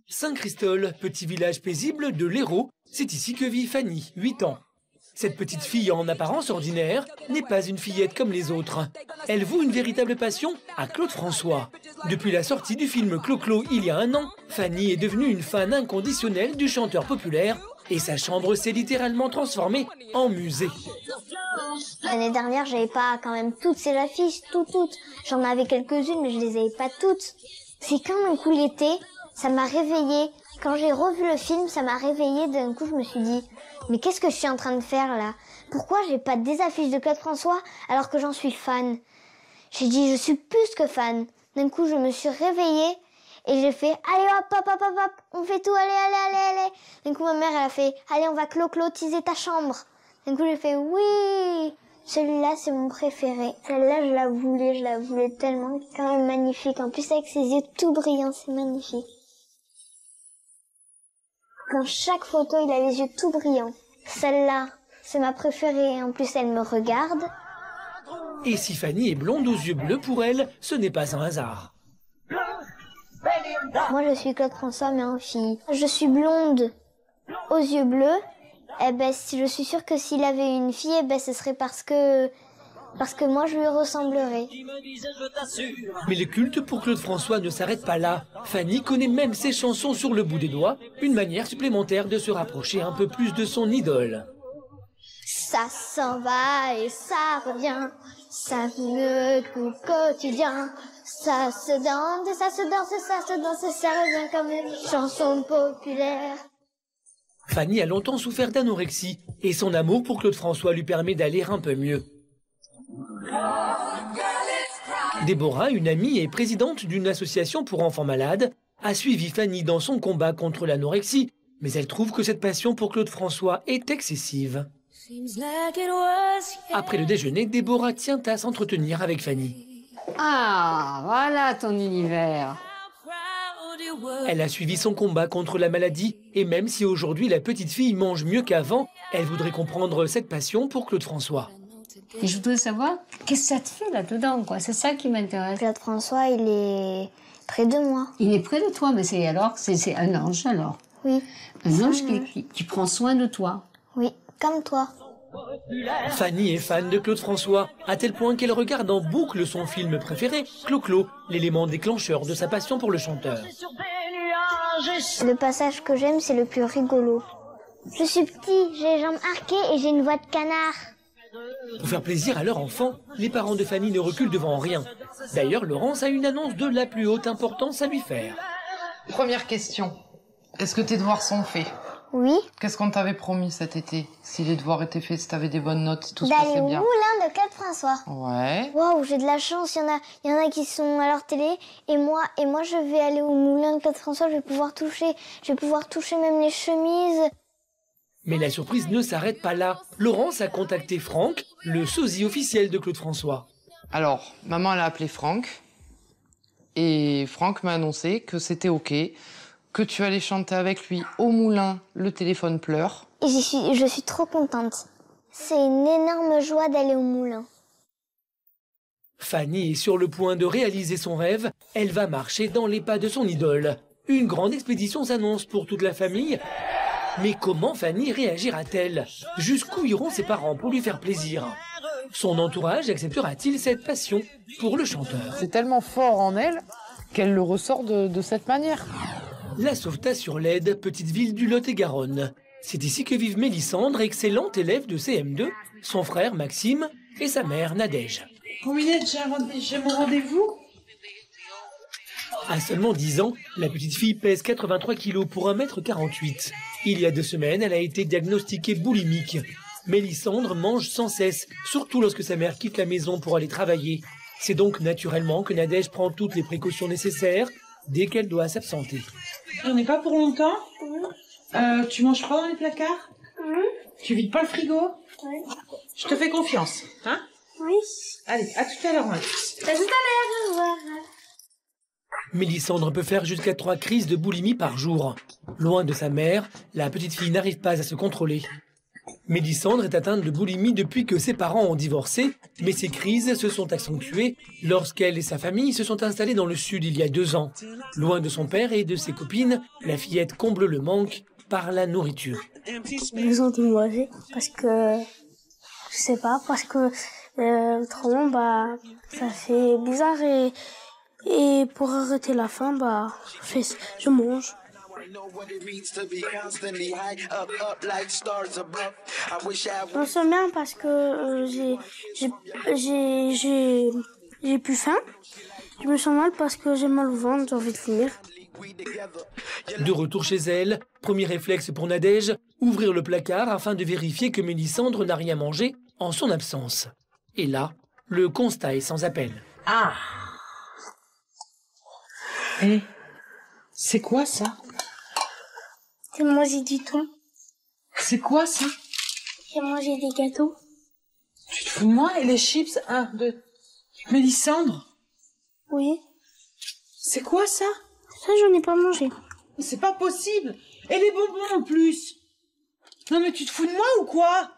Saint-Christol, petit village paisible de l'Hérault, c'est ici que vit Fanny, 8 ans. Cette petite fille en apparence ordinaire n'est pas une fillette comme les autres. Elle voue une véritable passion à Claude François. Depuis la sortie du film Clo-Clo il y a 1 an, Fanny est devenue une fan inconditionnelle du chanteur populaire et sa chambre s'est littéralement transformée en musée. L'année dernière, j'avais pas quand même toutes ces affiches, toutes. J'en avais quelques-unes, mais je les avais pas toutes. C'est quand d'un coup l'été, ça m'a réveillée. Quand j'ai revu le film, ça m'a réveillée. D'un coup, je me suis dit, mais qu'est-ce que je suis en train de faire là? Pourquoi j'ai pas des affiches de Claude François alors que j'en suis fan? J'ai dit, je suis plus que fan. D'un coup, je me suis réveillée et j'ai fait, allez hop, on fait tout, allez. D'un coup, ma mère, elle a fait, allez, on va clotiser ta chambre. D'un coup, j'ai fait, oui, celui-là, c'est mon préféré. Celle-là, je la voulais tellement, c'est quand même magnifique. En plus, avec ses yeux tout brillants, c'est magnifique. Dans chaque photo, il a les yeux tout brillants. Celle-là, c'est ma préférée. En plus, elle me regarde. Et si Fanny est blonde aux yeux bleus, pour elle, ce n'est pas un hasard. Moi, je suis Claude François, mais en fille. Je suis blonde aux yeux bleus. Eh ben, je suis sûre que s'il avait une fille, eh ben, ce serait parce que moi, je lui ressemblerais. Mais le culte pour Claude François ne s'arrête pas là. Fanny connaît même ses chansons sur le bout des doigts, une manière supplémentaire de se rapprocher un peu plus de son idole. Ça s'en va et ça revient, ça me coupe quotidien. Ça se danse, ça revient comme une chanson populaire. Fanny a longtemps souffert d'anorexie et son amour pour Claude François lui permet d'aller un peu mieux. Déborah, une amie et présidente d'une association pour enfants malades, a suivi Fanny dans son combat contre l'anorexie, mais elle trouve que cette passion pour Claude François est excessive. Après le déjeuner, Déborah tient à s'entretenir avec Fanny. Ah, voilà ton univers. Elle a suivi son combat contre la maladie et même si aujourd'hui la petite fille mange mieux qu'avant, elle voudrait comprendre cette passion pour Claude François. Et je voudrais savoir, qu'est-ce que ça te fait là-dedans, quoi? C'est ça qui m'intéresse. Claude François, il est près de moi. Il est près de toi, mais c'est un ange alors? Oui. Un ange qui prend soin de toi? Oui, comme toi. Fanny est fan de Claude François, à tel point qu'elle regarde en boucle son film préféré, Clo-Clo, l'élément déclencheur de sa passion pour le chanteur. Le passage que j'aime, c'est le plus rigolo. Je suis petit, j'ai les jambes arquées et j'ai une voix de canard. Pour faire plaisir à leur enfant, les parents de Fanny ne reculent devant rien. D'ailleurs, Laurence a une annonce de la plus haute importance à lui faire. Première question. Est-ce que tes devoirs sont faits? Oui. Qu'est-ce qu'on t'avait promis cet été? Si les devoirs étaient faits, si t'avais des bonnes notes, si tout se passait D'aller au bien. moulin de Claude François. Ouais. Waouh, j'ai de la chance, il y en a qui sont à leur télé et moi je vais aller au moulin de Claude François, je vais pouvoir toucher même les chemises. Mais la surprise ne s'arrête pas là. Laurence a contacté Franck, le sosie officiel de Claude François. Alors, maman elle a appelé Franck et Franck m'a annoncé que c'était ok, que tu allais chanter avec lui au moulin, le téléphone pleure. Et je suis trop contente. C'est une énorme joie d'aller au moulin. Fanny est sur le point de réaliser son rêve. Elle va marcher dans les pas de son idole. Une grande expédition s'annonce pour toute la famille. Mais comment Fanny réagira-t-elle? Jusqu'où iront ses parents pour lui faire plaisir? Son entourage acceptera-t-il cette passion pour le chanteur? C'est tellement fort en elle qu'elle le ressort de cette manière. La Sauvetat-sur-l'Aide, petite ville du Lot-et-Garonne. C'est ici que vivent Mélissandre, excellente élève de CM2, son frère Maxime et sa mère Nadège. Combinette, j'ai mon rendez-vous. À seulement 10 ans, la petite fille pèse 83 kg pour 1,48 m. Il y a 2 semaines, elle a été diagnostiquée boulimique. Mélissandre mange sans cesse, surtout lorsque sa mère quitte la maison pour aller travailler. C'est donc naturellement que Nadège prend toutes les précautions nécessaires dès qu'elle doit s'absenter. J'en ai pas pour longtemps. Tu manges pas dans les placards? Tu vides pas le frigo? Oui. Je te fais confiance, hein? Oui. Allez, à tout à l'heure, Max. À tout à l'heure, au revoir. Mélissandre peut faire jusqu'à 3 crises de boulimie par jour. Loin de sa mère, la petite fille n'arrive pas à se contrôler. Mélissandre est atteinte de boulimie depuis que ses parents ont divorcé, mais ses crises se sont accentuées lorsqu'elle et sa famille se sont installés dans le sud il y a 2 ans. Loin de son père et de ses copines, la fillette comble le manque par la nourriture. J'ai besoin de manger parce que, je sais pas, parce que autrement, bah, ça fait bizarre et pour arrêter la faim, bah, je mange. Je me sens bien parce que j'ai plus faim. Je me sens mal parce que j'ai mal au ventre, j'ai envie de vomir. De retour chez elle, premier réflexe pour Nadège, ouvrir le placard afin de vérifier que Mélissandre n'a rien mangé en son absence. Et là, le constat est sans appel. Ah. Et c'est quoi ça? J'ai mangé du thon. C'est quoi ça? J'ai mangé des gâteaux. Tu te fous de moi? Et les chips? 1, 2. Mélissandre? Oui. C'est quoi ça? Ça, j'en ai pas mangé. C'est pas possible. Et les bonbons en plus. Non mais tu te fous de moi ou quoi?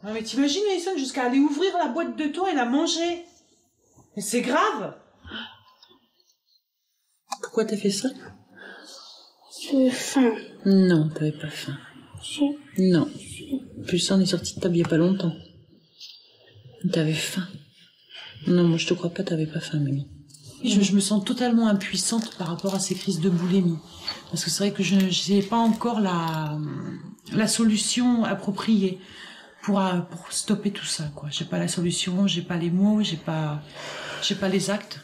Non mais t'imagines, Mélissandre, jusqu'à aller ouvrir la boîte de thon et la manger. Mais c'est grave. Pourquoi t'as fait ça? J'ai faim. Non, t'avais pas faim. Si. Non. Plus ça, on est sorti de table il y a pas longtemps. T'avais faim. Non, moi je te crois pas, t'avais pas faim, Mimi. Je me sens totalement impuissante par rapport à ces crises de boulimie. Parce que c'est vrai que je n'ai pas encore la solution appropriée pour stopper tout ça, quoi. J'ai pas la solution, j'ai pas les mots, j'ai pas les actes.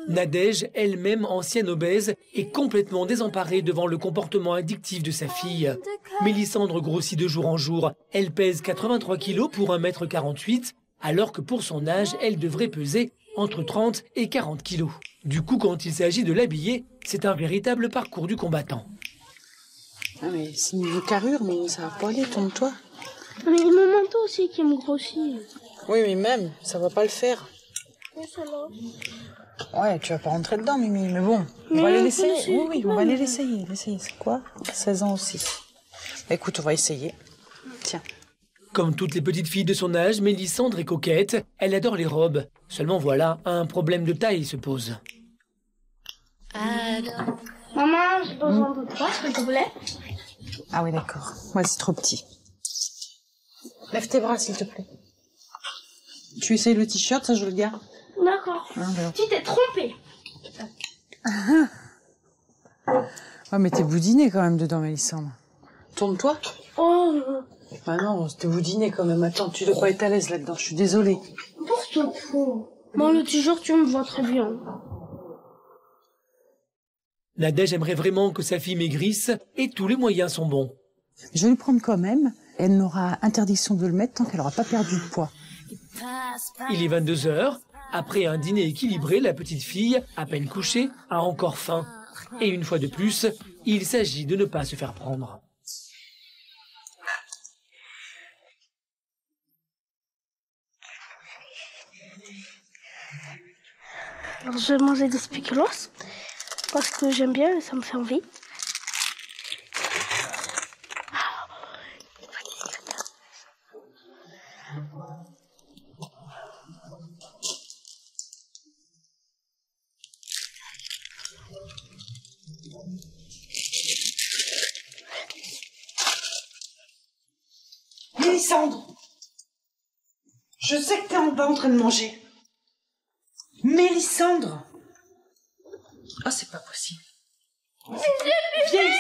Nadège, elle-même ancienne obèse, est complètement désemparée devant le comportement addictif de sa fille. Mélissandre grossit de jour en jour. Elle pèse 83 kilos pour 1,48 m, alors que pour son âge, elle devrait peser entre 30 et 40 kilos. Du coup, quand il s'agit de l'habiller, c'est un véritable parcours du combattant. Ah mais c'est niveau carrure, mais ça va pas aller, tourne-toi. Mais mon manteau aussi qui me grossit. Oui, mais même, ça va pas le faire. Ouais, tu vas pas rentrer dedans, Mimi, mais bon, on va aller l'essayer. Oui, on va aller l'essayer. C'est quoi? 16 ans aussi. Bah, écoute, on va essayer. Tiens. Comme toutes les petites filles de son âge, Mélissandre est coquette. Elle adore les robes. Seulement voilà, un problème de taille se pose. Maman, j'ai besoin de toi, s'il te plaît. Ah oui, d'accord. Ouais, c'est trop petit. Lève tes bras, s'il te plaît. Tu essayes le t-shirt, ça je le garde. D'accord. Tu t'es trompée. Ouais, mais t'es boudiné quand même dedans, Mélissandre. Tourne-toi. Oh. Bah non, t'es boudiné quand même. Attends, tu dois pas être à l'aise là-dedans, je suis désolée. Pour toi. Bon, le t-shirt, tu me vois très bien. Nadège aimerait vraiment que sa fille maigrisse et tous les moyens sont bons. Je vais le prendre quand même. Elle n'aura interdiction de le mettre tant qu'elle n'aura pas perdu de poids. Il est 22 h. Après un dîner équilibré, la petite fille, à peine couchée, a encore faim. Et une fois de plus, il s'agit de ne pas se faire prendre. Alors, je vais manger des spéculoos parce que j'aime bien et ça me fait envie. Mélissandre, je sais que t'es en bas en train de manger. Mélissandre. Ah, c'est pas possible. Viens ici.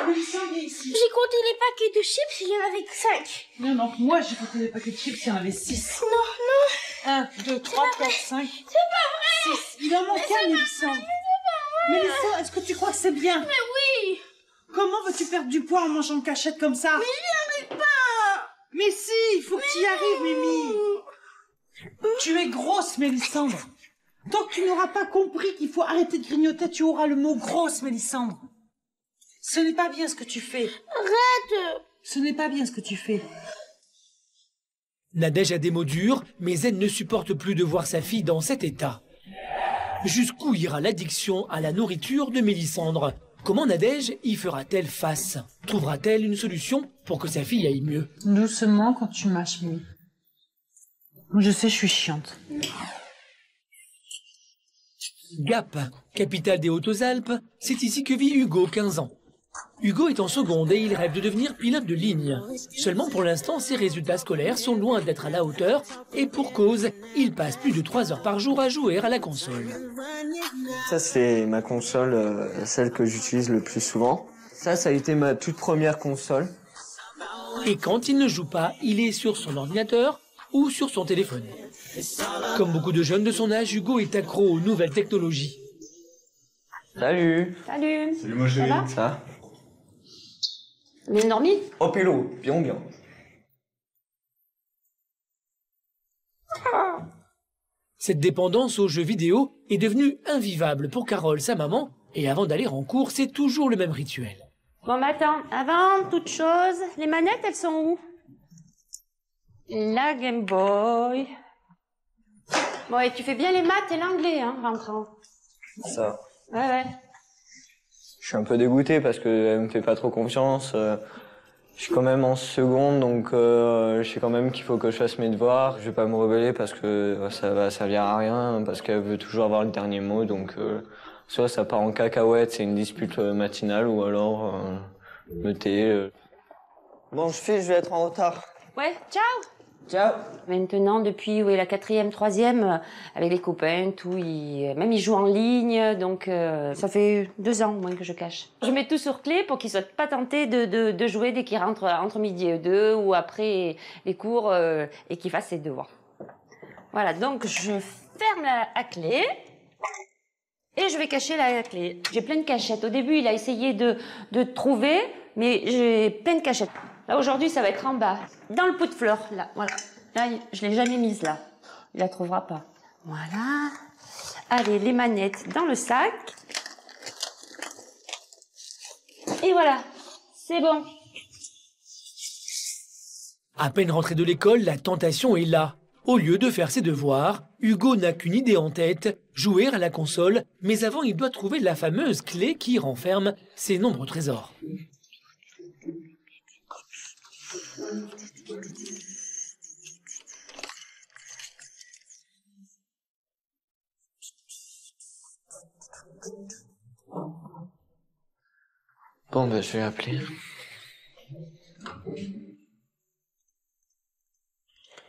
Mélissandre, viens ici. J'ai compté les paquets de chips, il y en avait que 5. Non, non, moi j'ai compté les paquets de chips, il y en avait 6. Non, 1, 2, 3, 4, 5. C'est pas vrai. 6. Il en manque un, Mélissandre. Mélissandre, est-ce que tu crois que c'est bien? Mais oui. Comment veux-tu perdre du poids en mangeant en cachette comme ça? Mais j'y arrive pas. Mais si, il faut que tu y arrives, Mimi. Tu es grosse, Mélissandre. Tant que tu n'auras pas compris qu'il faut arrêter de grignoter, tu auras le mot grosse, Mélissandre. Ce n'est pas bien ce que tu fais. Arrête. Ce n'est pas bien ce que tu fais. Nadège a des mots durs, mais elle ne supporte plus de voir sa fille dans cet état. Jusqu'où ira l'addiction à la nourriture de Mélissandre? Comment Nadège y fera-t-elle face? Trouvera-t-elle une solution pour que sa fille aille mieux? Doucement quand tu mâches, oui. Je sais, je suis chiante. Gap, capitale des Hautes-Alpes, c'est ici que vit Hugo, 15 ans. Hugo est en seconde et il rêve de devenir pilote de ligne. Seulement pour l'instant, ses résultats scolaires sont loin d'être à la hauteur et pour cause, il passe plus de 3 heures par jour à jouer à la console. Ça, c'est ma console, celle que j'utilise le plus souvent. Ça a été ma toute première console. Et quand il ne joue pas, il est sur son ordinateur ou sur son téléphone. Comme beaucoup de jeunes de son âge, Hugo est accro aux nouvelles technologies. Salut. Salut. Salut moi chérie. Ça va? Ça? Bien dormi? Oh pélo, bien. Cette dépendance aux jeux vidéo est devenue invivable pour Carole, sa maman, et avant d'aller en cours, c'est toujours le même rituel. Bon, mais attends, avant toute chose, les manettes, elles sont où? La Game Boy. Bon, et tu fais bien les maths et l'anglais, hein, rentrant. Ça. Ouais. Je suis un peu dégoûté parce qu'elle me fait pas trop confiance. Je suis quand même en seconde, donc je sais quand même qu'il faut que je fasse mes devoirs. Je vais pas me rebeller parce que ça va servir à rien, parce qu'elle veut toujours avoir le dernier mot. Donc soit ça part en cacahuète, c'est une dispute matinale, ou alors me tais. Bon, je vais être en retard. Ouais, ciao. Ciao. Maintenant, depuis la 4e, 3e, avec les copains, tout, même ils jouent en ligne, donc ça fait 2 ans au moins que je cache. Je mets tout sur clé pour qu'ils soient pas tentés de jouer dès qu'ils rentrent entre midi et 2 ou après les cours et qu'ils fassent ses devoirs. Voilà, donc je ferme la clé et je vais cacher la clé. J'ai plein de cachettes. Au début, il a essayé de trouver, mais j'ai plein de cachettes. Là, aujourd'hui, ça va être en bas, dans le pot de fleurs, là, voilà. Là, je l'ai jamais mise, là. Il la trouvera pas. Voilà. Allez, les manettes dans le sac. Et voilà, c'est bon. À peine rentré de l'école, la tentation est là. Au lieu de faire ses devoirs, Hugo n'a qu'une idée en tête, jouer à la console, mais avant il doit trouver la fameuse clé qui renferme ses nombreux trésors. Bon, bah, je vais appeler.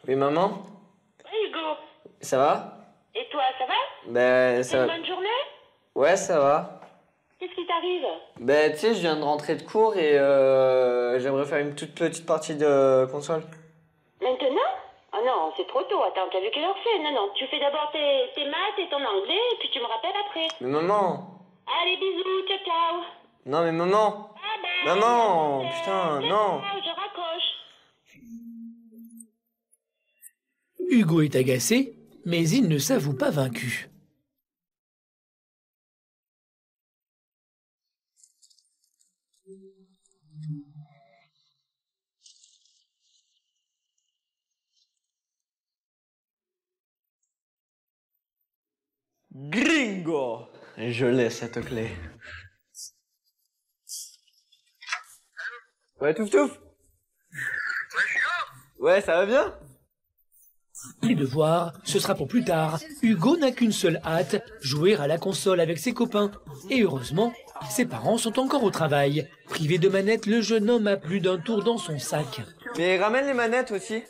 Oui, maman? Oui, Hugo. Ça va? Et toi, ça va? Ben, ça Une va. bonne journée? Ouais, ça va. Qu'est-ce qui t'arrive? Ben, tu sais, je viens de rentrer de cours et j'aimerais faire une toute petite partie de console. Maintenant? Ah non, c'est trop tôt. Attends, t'as vu quelle heure c'est? Non, tu fais d'abord tes maths et ton anglais et puis tu me rappelles après. Mais maman! Allez, bisous, ciao, ciao. Non, mais maman! Bye bye. Maman! Putain, non! Ciao, je raccroche. Hugo est agacé, mais il ne s'avoue pas vaincu. Gringo! Je l'ai, cette clé. Ouais, touf touf! Ouais, ça va bien? Les devoirs, ce sera pour plus tard. Hugo n'a qu'une seule hâte, jouer à la console avec ses copains. Et heureusement, ses parents sont encore au travail. Privé de manette, le jeune homme a plus d'un tour dans son sac. Mais ramène les manettes aussi.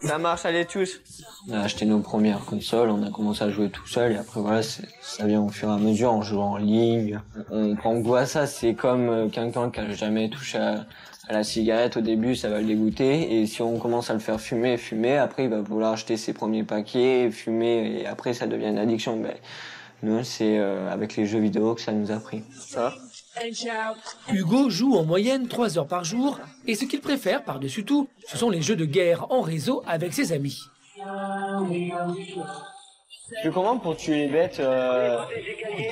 Ça marche, allez tous. On a acheté nos premières consoles, on a commencé à jouer tout seul et après voilà, ça vient au fur et à mesure en jouant en ligne. Quand on voit ça, c'est comme quelqu'un qui a jamais touché à la cigarette au début, ça va le dégoûter et si on commence à le faire fumer, après il va vouloir acheter ses premiers paquets, fumer et après ça devient une addiction. Ben, nous, c'est avec les jeux vidéo que ça nous a pris. Ça. Hugo joue en moyenne 3 heures par jour et ce qu'il préfère par-dessus tout, ce sont les jeux de guerre en réseau avec ses amis. Tu fais comment pour tuer les bêtes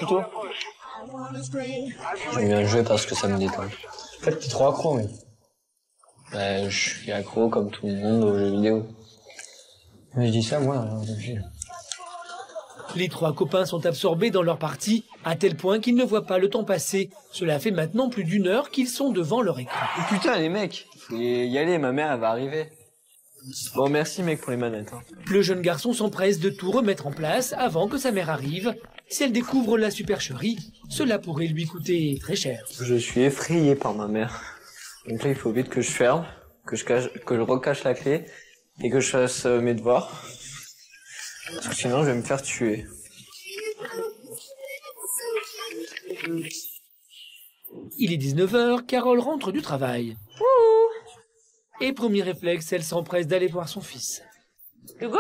couteau? J'aime bien jouer parce que ça me détend. En fait, t'es trop accro, oui. Ben, je suis accro comme tout le monde aux jeux vidéo. Mais je dis ça, moi, Les trois copains sont absorbés dans leur partie, à tel point qu'ils ne voient pas le temps passer. Cela fait maintenant plus d'1 heure qu'ils sont devant leur écran. Putain les mecs, faut y aller, ma mère elle va arriver. Bon merci mec pour les manettes. Hein. Le jeune garçon s'empresse de tout remettre en place avant que sa mère arrive. Si elle découvre la supercherie, cela pourrait lui coûter très cher. Je suis effrayé par ma mère. Donc là il faut vite que je ferme, que je recache la clé et que je fasse mes devoirs. Parce que sinon je vais me faire tuer. Il est 19h, Carole rentre du travail. Et premier réflexe, elle s'empresse d'aller voir son fils. Hugo?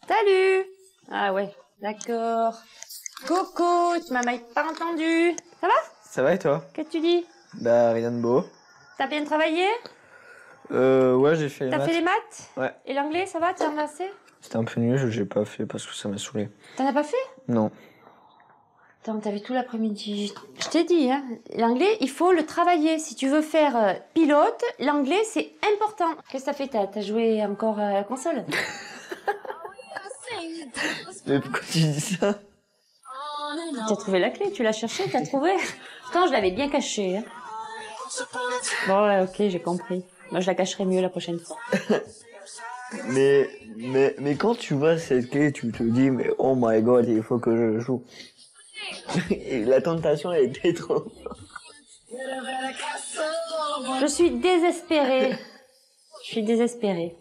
Salut! Ah ouais, d'accord. Coucou, tu m'as pas entendu. Ça va? Ça va et toi? Qu'est-ce que tu dis? Bah rien de beau. T'as bien travaillé? Ouais j'ai fait les maths. T'as fait les maths? Ouais. Et l'anglais, ça va? T'as assez? C'était un peu nul, j'ai pas fait parce que ça m'a saoulé. T'en as pas fait? Non. Attends, t'avais tout l'après-midi. Je t'ai dit, hein, l'anglais, il faut le travailler. Si tu veux faire pilote, l'anglais, c'est important. Qu'est-ce que t'as fait? T'as joué encore à la console? Mais pourquoi tu dis ça? T'as trouvé la clé, tu l'as cherchée, t'as trouvé? Pourtant, je l'avais bien cachée. Hein. Bon, ouais, ok, j'ai compris. Moi, je la cacherai mieux la prochaine fois. mais quand tu vois cette clé, tu te dis, mais oh my god, il faut que je joue. Et la tentation, elle était trop. Je suis désespérée. Je suis désespérée.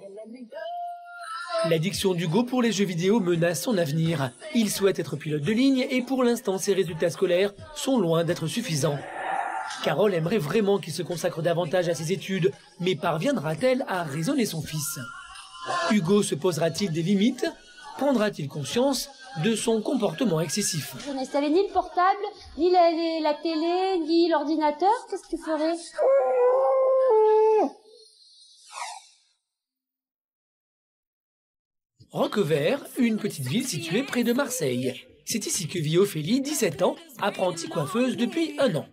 L'addiction d'Hugo pour les jeux vidéo menace son avenir. Il souhaite être pilote de ligne et pour l'instant, ses résultats scolaires sont loin d'être suffisants. Carole aimerait vraiment qu'il se consacre davantage à ses études, mais parviendra-t-elle à raisonner son fils? Hugo se posera-t-il des limites? Prendra-t-il conscience de son comportement excessif? Je n'installais ni le portable, ni la télé, ni l'ordinateur. Qu'est-ce que tu ferais? Roquevert, une petite ville située près de Marseille. C'est ici que vit Ophélie, 17 ans, apprentie coiffeuse depuis 1 an.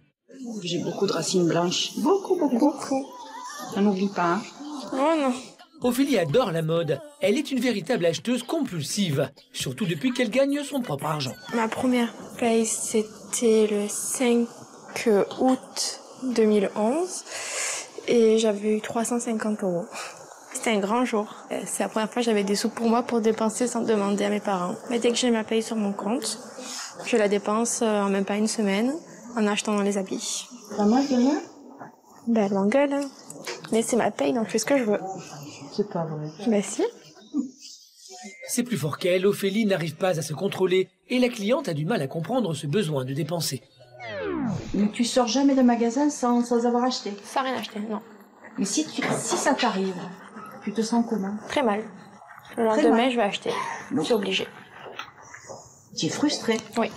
J'ai beaucoup de racines blanches. Beaucoup. On n'oublie pas. Hein. Oh non. Ophélie adore la mode. Elle est une véritable acheteuse compulsive, surtout depuis qu'elle gagne son propre argent. Ma première paye, c'était le 5 août 2011 et j'avais eu 350 €. C'était un grand jour. C'est la première fois que j'avais des sous pour moi pour dépenser sans demander à mes parents. Mais dès que j'ai ma paye sur mon compte, je la dépense en même pas 1 semaine en achetant les habits. Maman, demain? Ben, elle m'engueule, hein. Mais c'est ma paye, donc je fais ce que je veux. C'est pas vrai. Ben si. C'est plus fort qu'elle, Ophélie n'arrive pas à se contrôler et la cliente a du mal à comprendre ce besoin de dépenser. Mais tu sors jamais d'un magasin sans avoir acheté. Sans rien acheter, non. Mais si ça t'arrive, tu te sens comment? Très mal. Le lendemain, je vais acheter. Je suis obligée. Tu es frustrée? Oui.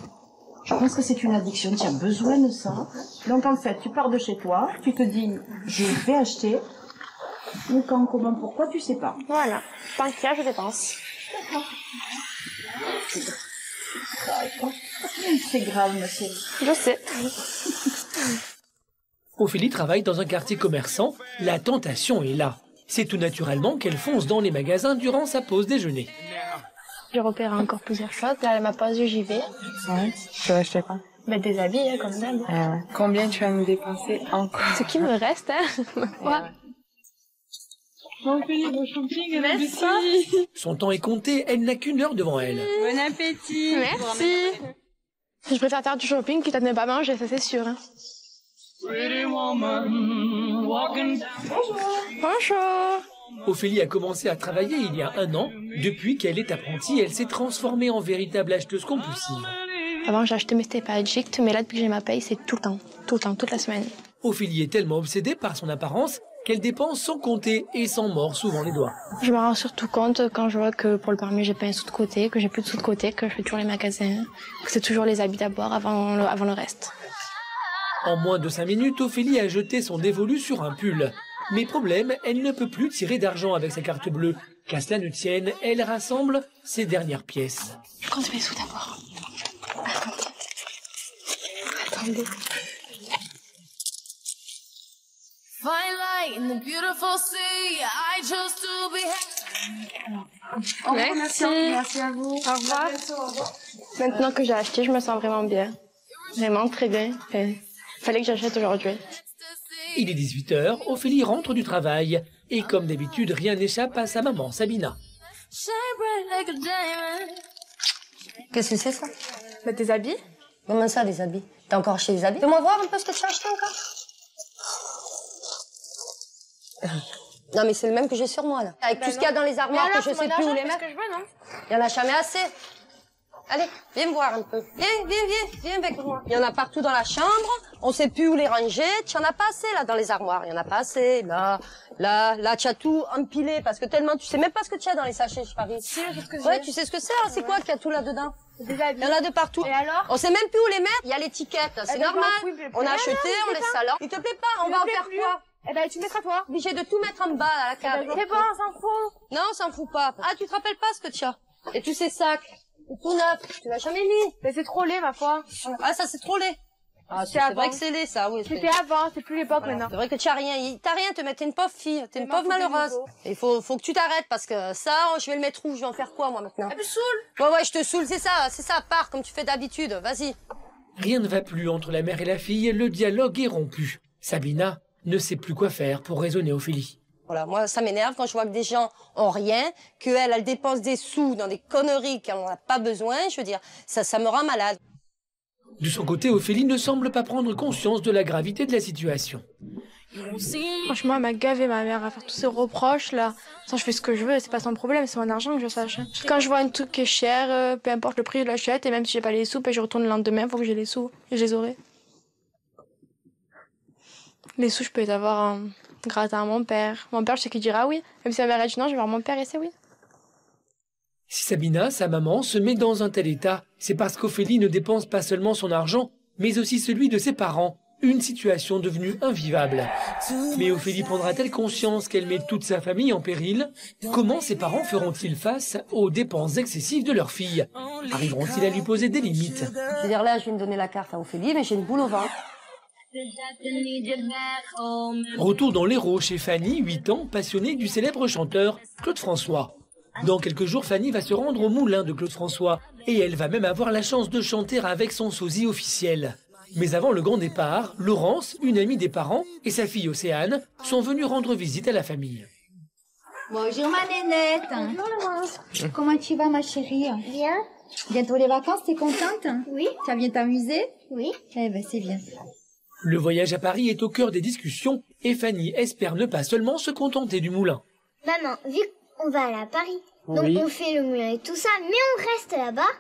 Je pense que c'est une addiction, tu as besoin de ça. Donc en fait, tu pars de chez toi, tu te dis, je vais acheter. Mais quand, comment, pourquoi, tu sais pas. Voilà. Tant qu'il y a, je dépense. C'est grave, ma chérie. Je sais. Ophélie travaille dans un quartier commerçant. La tentation est là. C'est tout naturellement qu'elle fonce dans les magasins durant sa pause déjeuner. J'ai repéré encore plusieurs choses. Là, à ma pause, j'y vais. Ouais, tu vas acheter quoi? Ben, des habits, hein, comme d'hab. Ouais. Combien tu vas nous dépenser encore? Ce qui me reste, hein. Ouais. Bon, beau shopping, merci. Son temps est compté, elle n'a qu'1 heure devant elle. Bon appétit. Merci. Je préfère faire du shopping quitte à ne pas manger, ça c'est sûr. Hein. Bonjour. Ophélie a commencé à travailler il y a 1 an. Depuis qu'elle est apprentie, elle s'est transformée en véritable acheteuse compulsive. Avant, j'achetais, mais c'était pas addict, mais là, depuis que j'ai ma paye, c'est tout le temps, toute la semaine. Ophélie est tellement obsédée par son apparence qu'elle dépense sans compter et s'en mord souvent les doigts. Je me rends surtout compte quand je vois que pour le permis, j'ai pas un sou de côté, que j'ai plus de sous de côté, que je fais toujours les magasins, que c'est toujours les habits d'abord avant le reste. En moins de 5 minutes, Ophélie a jeté son dévolu sur un pull. Mais problème, elle ne peut plus tirer d'argent avec sa carte bleue. Qu'à cela ne tienne, elle rassemble ses dernières pièces. Je compte mes sous d'abord. Attendez. Fine light in the beautiful sea. I chose to be happy. Merci. Merci à vous. Au revoir. Maintenant que j'ai acheté, je me sens vraiment bien. Vraiment très bien. Fallait que j'achète aujourd'hui. Il est 18h, Ophélie rentre du travail. Et comme d'habitude, rien n'échappe à sa maman, Sabina. Qu'est-ce que c'est ça? Bah, tes habits. Comment ça, des habits? T'as encore acheté des habits? Fais-moi voir un peu ce que tu as acheté encore. Non, mais c'est le même que j'ai sur moi, là. Avec tout ce qu'il y a dans les armoires, que je sais plus où les mettre. Il y en a jamais assez. Allez, viens me voir un peu. Viens avec moi. Il y en a partout dans la chambre. On sait plus où les ranger. Tu en as pas assez, là, dans les armoires. Il y en a pas assez. Là, tu as tout empilé parce que tellement, tu sais même pas ce que tu as dans les sachets, je parie. Si, je sais ce que ouais, tu sais ce que c'est, hein. C'est quoi qu'il y a tout là-dedans? Des habits. Il y en a de partout. Et alors? On sait même plus où les mettre. Il y a l'étiquette. C'est normal. On a acheté, on laisse ça là. Il te plaît pas, on va en faire quoi? Eh ben, tu mettras toi. Obligé de tout mettre en bas, à la cave. C'est bon, on s'en fout. Non, on s'en fout pas. Ah, tu te rappelles pas ce que tu as? Et tous ces sacs. C'est tout neuf. Tu l'as jamais mis. Mais c'est trop laid, ma foi. Ah, ça, c'est trop laid. Ah, c'est vrai que c'est laid, ça, oui. C'était avant, c'est plus l'époque maintenant. C'est vrai que tu as rien. T'as rien, t'es une pauvre fille. T'es une pauvre malheureuse. Il faut que tu t'arrêtes parce que ça, je vais le mettre où? Je vais en faire quoi, moi, maintenant? Elle me saoule. Ouais, je te saoule, c'est ça, pars comme tu fais d'habitude. Vas-y. Rien ne va plus entre la mère et la fille, le dialogue est rompu. Sabina ne sait plus quoi faire pour raisonner Ophélie. Voilà, moi, ça m'énerve quand je vois que des gens ont rien, qu'elle dépense des sous dans des conneries qu'elle n'en a pas besoin. Je veux dire, ça me rend malade. De son côté, Ophélie ne semble pas prendre conscience de la gravité de la situation. Franchement, elle m'a gavé, ma mère, à faire tous ces reproches, là. Ça, je fais ce que je veux, c'est pas son problème, c'est mon argent que je sache. Quand je vois un truc qui est cher, peu importe le prix, je l'achète, et même si j'ai pas les sous, je retourne le lendemain, faut que j'ai les sous, et je les aurai. Les sous, je peux les avoir grâce à mon père. Mon père, je sais qu'il dira oui. Même si ma mère a dit non, je vais voir mon père et c'est oui. Si Sabina, sa maman, se met dans un tel état, c'est parce qu'Ophélie ne dépense pas seulement son argent, mais aussi celui de ses parents. Une situation devenue invivable. Mais Ophélie prendra-t-elle conscience qu'elle met toute sa famille en péril? Comment ses parents feront-ils face aux dépenses excessives de leur fille? Arriveront-ils à lui poser des limites? C'est-à-dire là, je viens de donner la carte à Ophélie, mais j'ai une boule au ventre. Retour dans l'Hérault chez Fanny, 8 ans, passionnée du célèbre chanteur Claude François. Dans quelques jours, Fanny va se rendre au moulin de Claude François et elle va même avoir la chance de chanter avec son sosie officiel. Mais avant le grand départ, Laurence, une amie des parents, et sa fille Océane sont venues rendre visite à la famille. Bonjour ma nénette. Bonjour Laurence. Comment tu vas ma chérie? Bien. Bientôt les vacances, t'es contente? Oui. Tu vas bien t'amuser? Oui. Eh ben c'est bien. Le voyage à Paris est au cœur des discussions et Fanny espère ne pas seulement se contenter du moulin. Maman, vu qu'on va aller à Paris, donc Oui. on fait le moulin et tout ça, mais on reste là-bas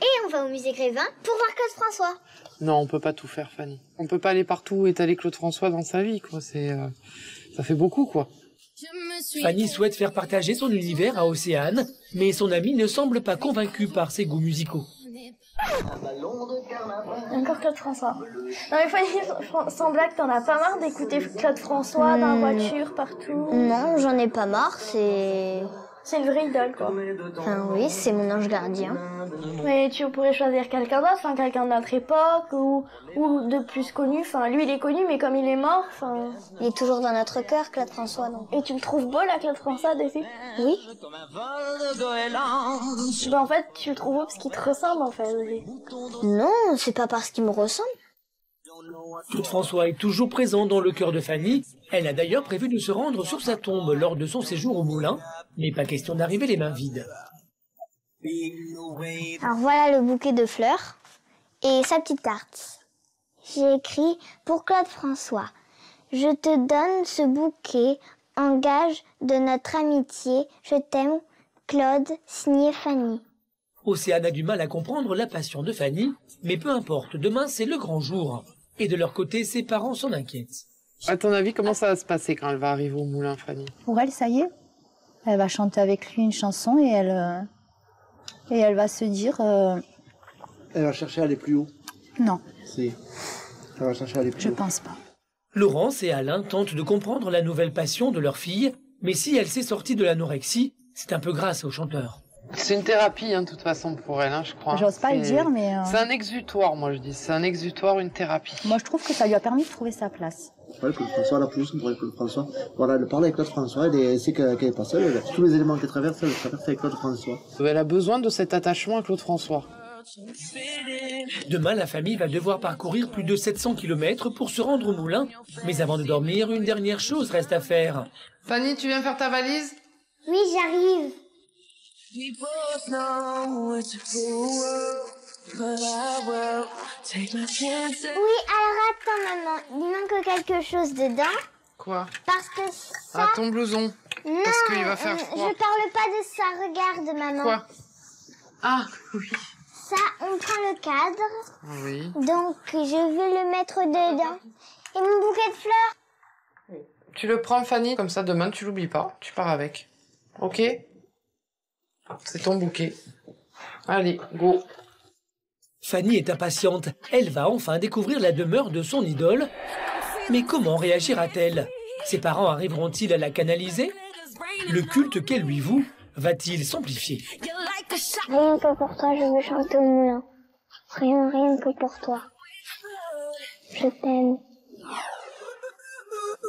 et on va au musée Grévin pour voir Claude François. Non, on peut pas tout faire, Fanny. On peut pas aller partout étaler Claude François dans sa vie, quoi. Ça fait beaucoup, quoi. Fanny souhaite faire partager son univers à Océane, mais son amie ne semble pas convaincue par ses goûts musicaux. Encore Claude François. Non mais Fanny, sans blague, t'en as pas marre d'écouter Claude François dans la voiture, partout? Non, j'en ai pas marre, c'est une vraie idole, quoi. Enfin oui, c'est mon ange gardien. Mais tu pourrais choisir quelqu'un d'autre, enfin quelqu'un de notre époque ou de plus connu. Enfin lui il est connu, mais comme il est mort, enfin. Il est toujours dans notre cœur, Claude François, donc. Et tu le trouves beau, là, Claude François, depuis? Oui. Ben, en fait, tu le trouves beau parce qu'il te ressemble, en fait. Non, c'est pas parce qu'il me ressemble. Claude François est toujours présent dans le cœur de Fanny. Elle a d'ailleurs prévu de se rendre sur sa tombe lors de son séjour au moulin, mais pas question d'arriver les mains vides. Alors voilà le bouquet de fleurs et sa petite tarte. J'ai écrit pour Claude François. Je te donne ce bouquet en gage de notre amitié. Je t'aime, Claude, signé Fanny. Océane a du mal à comprendre la passion de Fanny, mais peu importe, demain c'est le grand jour. Et de leur côté, ses parents s'en inquiètent. À ton avis, comment ça va se passer quand elle va arriver au moulin, Fanny? Pour elle, ça y est. Elle va chanter avec lui une chanson et elle va se dire... Elle va chercher à aller plus haut. Non. Si. Elle va chercher à aller plus haut. Je pense pas. Laurence et Alain tentent de comprendre la nouvelle passion de leur fille, mais si elle s'est sortie de l'anorexie, c'est un peu grâce au chanteur. C'est une thérapie, de toute façon, pour elle, je crois. J'ose pas le dire, mais... C'est un exutoire, moi, je dis. C'est un exutoire, une thérapie. Moi, je trouve que ça lui a permis de trouver sa place. On pourrait Claude François, la pousse, on pourrait Claude François. Voilà, elle parle avec Claude François, elle sait qu'elle n'est pas seule. Tous les éléments qu'elle traverse, elle traverse avec Claude François. Elle a besoin de cet attachement à Claude François. Demain, la famille va devoir parcourir plus de 700 km pour se rendre au moulin. Mais avant de dormir, une dernière chose reste à faire. Fanny, tu viens faire ta valise? Oui, j'arrive. We both know it's a cruel world, but I will take my chances. Oui, alors attends, maman. Il manque quelque chose dedans. Quoi? Parce que ça... Ah, ton blouson. Non, parce qu'il va faire froid. Je parle pas de ça. Regarde, maman. Quoi? Ah, oui. Ça, on prend le cadre. Oui. Donc, je vais le mettre dedans. Et mon bouquet de fleurs. Tu le prends, Fanny, comme ça, demain, tu l'oublies pas. Tu pars avec. Ok? C'est ton bouquet. Allez, go. Fanny est impatiente. Elle va enfin découvrir la demeure de son idole. Mais comment réagira-t-elle? Ses parents arriveront-ils à la canaliser? Le culte qu'elle lui voue va-t-il s'amplifier? Rien que pour toi, je veux chanter au moulin. Rien que pour toi. Je t'aime.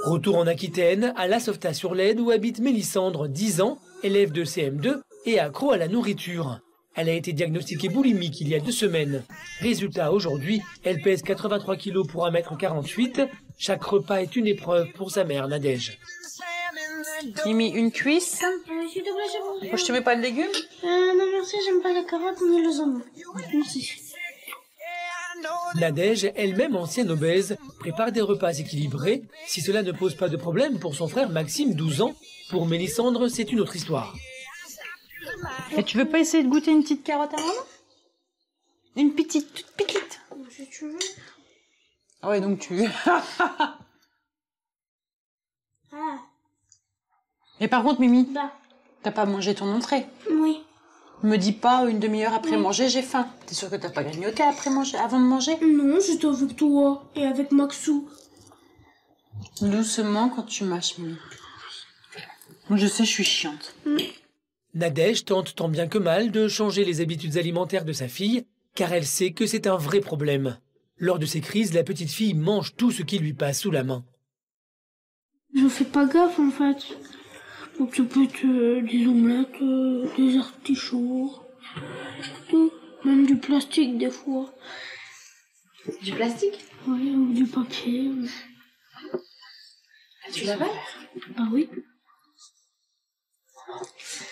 Retour en Aquitaine, à La Sauvetat-sur-l'Aisne, où habite Mélissandre, 10 ans, élève de CM2 et accro à la nourriture. Elle a été diagnostiquée boulimique il y a 2 semaines. Résultat, aujourd'hui, elle pèse 83 kg pour 1,48 m. Chaque repas est une épreuve pour sa mère, Nadège. Mimi, une cuisse. Moi, je te mets pas de légumes? Non, merci, j'aime pas les carottes ni les oignons. Merci. Nadège, elle-même ancienne obèse, prépare des repas équilibrés, si cela ne pose pas de problème pour son frère Maxime, 12 ans. Pour Mélissandre, c'est une autre histoire. Et tu veux pas essayer de goûter une petite carotte à maman? Une petite, toute petite. Si tu veux. Ah ouais, donc tu... Ah. Et par contre, Mimi, Bah. t'as pas mangé ton entrée? Oui. Me dis pas une demi-heure après manger, j'ai faim. T'es sûre que t'as pas grignoté après manger, avant de manger? Non, j'étais avec toi et avec Maxou. Doucement quand tu mâches, Mimi. Moi, je sais, je suis chiante. Nadège tente tant bien que mal de changer les habitudes alimentaires de sa fille, car elle sait que c'est un vrai problème. Lors de ces crises, la petite fille mange tout ce qui lui passe sous la main. Je fais pas gaffe en fait. Donc ça peut être des omelettes, des artichauts, tout. Même du plastique des fois. Du plastique? Oui, ou du papier. Tu l'avales? Bah oui.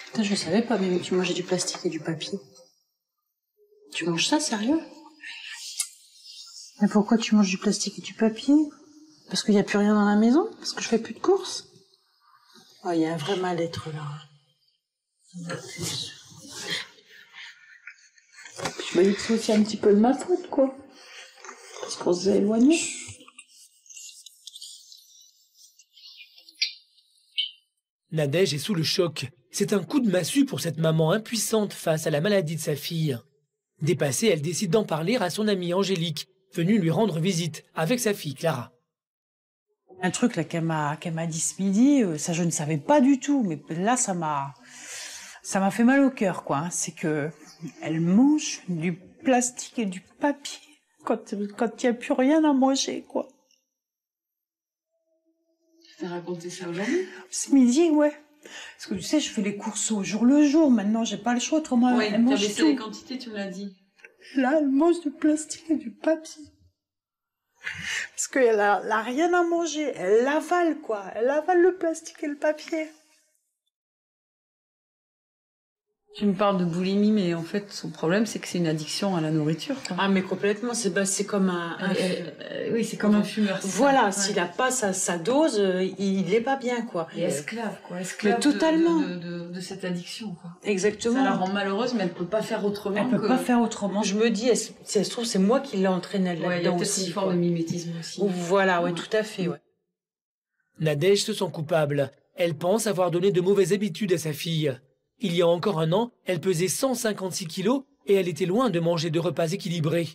Putain, je savais pas, Mimi, que tu mangeais du plastique et du papier. Tu manges ça, sérieux? Mais pourquoi tu manges du plastique et du papier? Parce qu'il n'y a plus rien dans la maison? Parce que je fais plus de courses? Oh, il y a un vrai mal-être là. Je me dis que c'est aussi un petit peu de ma faute, quoi. Parce qu'on s'est éloignés. Nadège est sous le choc. C'est un coup de massue pour cette maman impuissante face à la maladie de sa fille. Dépassée, elle décide d'en parler à son amie Angélique, venue lui rendre visite avec sa fille Clara. Un truc là qu'elle m'a dit ce midi, ça je ne savais pas du tout, mais là ça m'a fait mal au cœur, quoi. Hein. C'est que elle mange du plastique et du papier quand il n'y a plus rien à manger, quoi. Tu t'es raconté ça aujourd'hui? Ce midi, ouais. Parce que tu sais, je fais les courses au jour le jour. Maintenant, j'ai pas le choix. Autrement, elle mange baissé tout. les quantités, tu me l'as dit. Là, elle mange du plastique et du papier. Parce qu'elle a rien à manger. Elle l'avale, quoi. Elle avale le plastique et le papier. Tu me parles de boulimie, mais en fait, son problème, c'est que c'est une addiction à la nourriture, quoi. Ah, mais complètement. C'est comme un... oui, c'est comme un fumeur. Voilà, ouais. S'il a pas sa dose, il est pas bien, quoi. Et esclave, quoi. Esclave mais totalement. De cette addiction, quoi. Exactement. Ça la rend malheureuse, mais elle peut pas faire autrement. Elle peut pas faire autrement. Je me dis, si elle se trouve, c'est moi qui l'ai entraînée là-dedans il y a peut-être aussi. une forme de mimétisme aussi. Voilà, ouais, tout à fait, ouais. Nadège se sent coupable. Elle pense avoir donné de mauvaises habitudes à sa fille. Il y a encore un an, elle pesait 156 kilos et elle était loin de manger de repas équilibrés.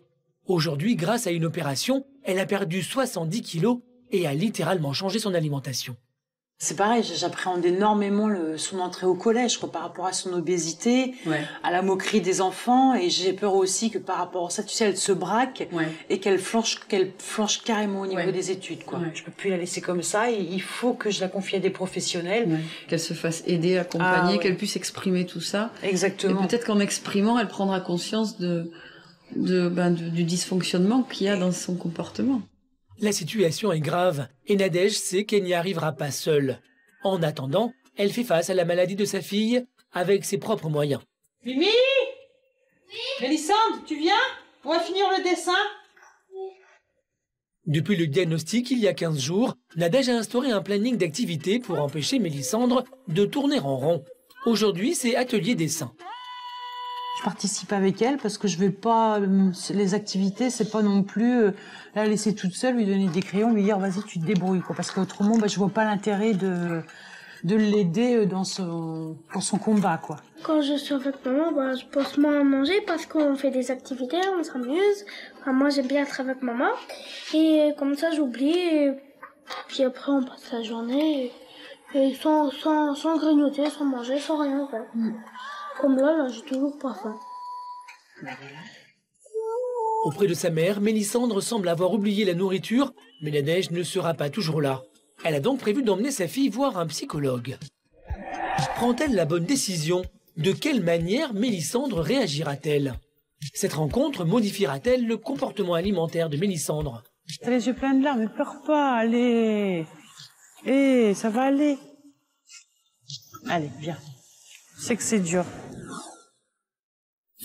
Aujourd'hui, grâce à une opération, elle a perdu 70 kilos et a littéralement changé son alimentation. C'est pareil, j'appréhende énormément son entrée au collège, quoi, par rapport à son obésité, à la moquerie des enfants, et j'ai peur aussi que par rapport à ça, tu sais, elle se braque et qu'elle flanche carrément au niveau des études, quoi. Je peux plus la laisser comme ça, il faut que je la confie à des professionnels. Qu'elle se fasse aider, accompagner, qu'elle puisse exprimer tout ça. Exactement. Et peut-être qu'en exprimant, elle prendra conscience du dysfonctionnement qu'il y a dans son comportement. La situation est grave et Nadège sait qu'elle n'y arrivera pas seule. En attendant, elle fait face à la maladie de sa fille avec ses propres moyens. Mimi ? Mélissandre, tu viens ? On va finir le dessin ? Depuis le diagnostic, il y a 15 jours, Nadège a instauré un planning d'activités pour empêcher Mélissandre de tourner en rond. Aujourd'hui, c'est atelier dessin. Je participe avec elle parce que je vais pas les activités, c'est pas non plus la laisser toute seule, lui donner des crayons, lui dire vas-y tu te débrouilles, quoi, parce qu'autrement je vois pas l'intérêt de l'aider pour son combat, quoi. Quand je suis avec maman, je pose moins à manger parce qu'on fait des activités, on s'amuse. Enfin, moi j'aime bien être avec maman et comme ça j'oublie et puis après on passe la journée et sans grignoter, sans manger, sans rien faire. Comme là, j'ai toujours pas faim. Auprès de sa mère, Mélissandre semble avoir oublié la nourriture, mais Nadège ne sera pas toujours là. Elle a donc prévu d'emmener sa fille voir un psychologue. Prend-elle la bonne décision? De quelle manière Mélissandre réagira-t-elle? Cette rencontre modifiera-t-elle le comportement alimentaire de Mélissandre? T'as les yeux pleins de larmes, mais pleure pas, allez. Ça va aller. Allez, viens. Je sais que c'est dur.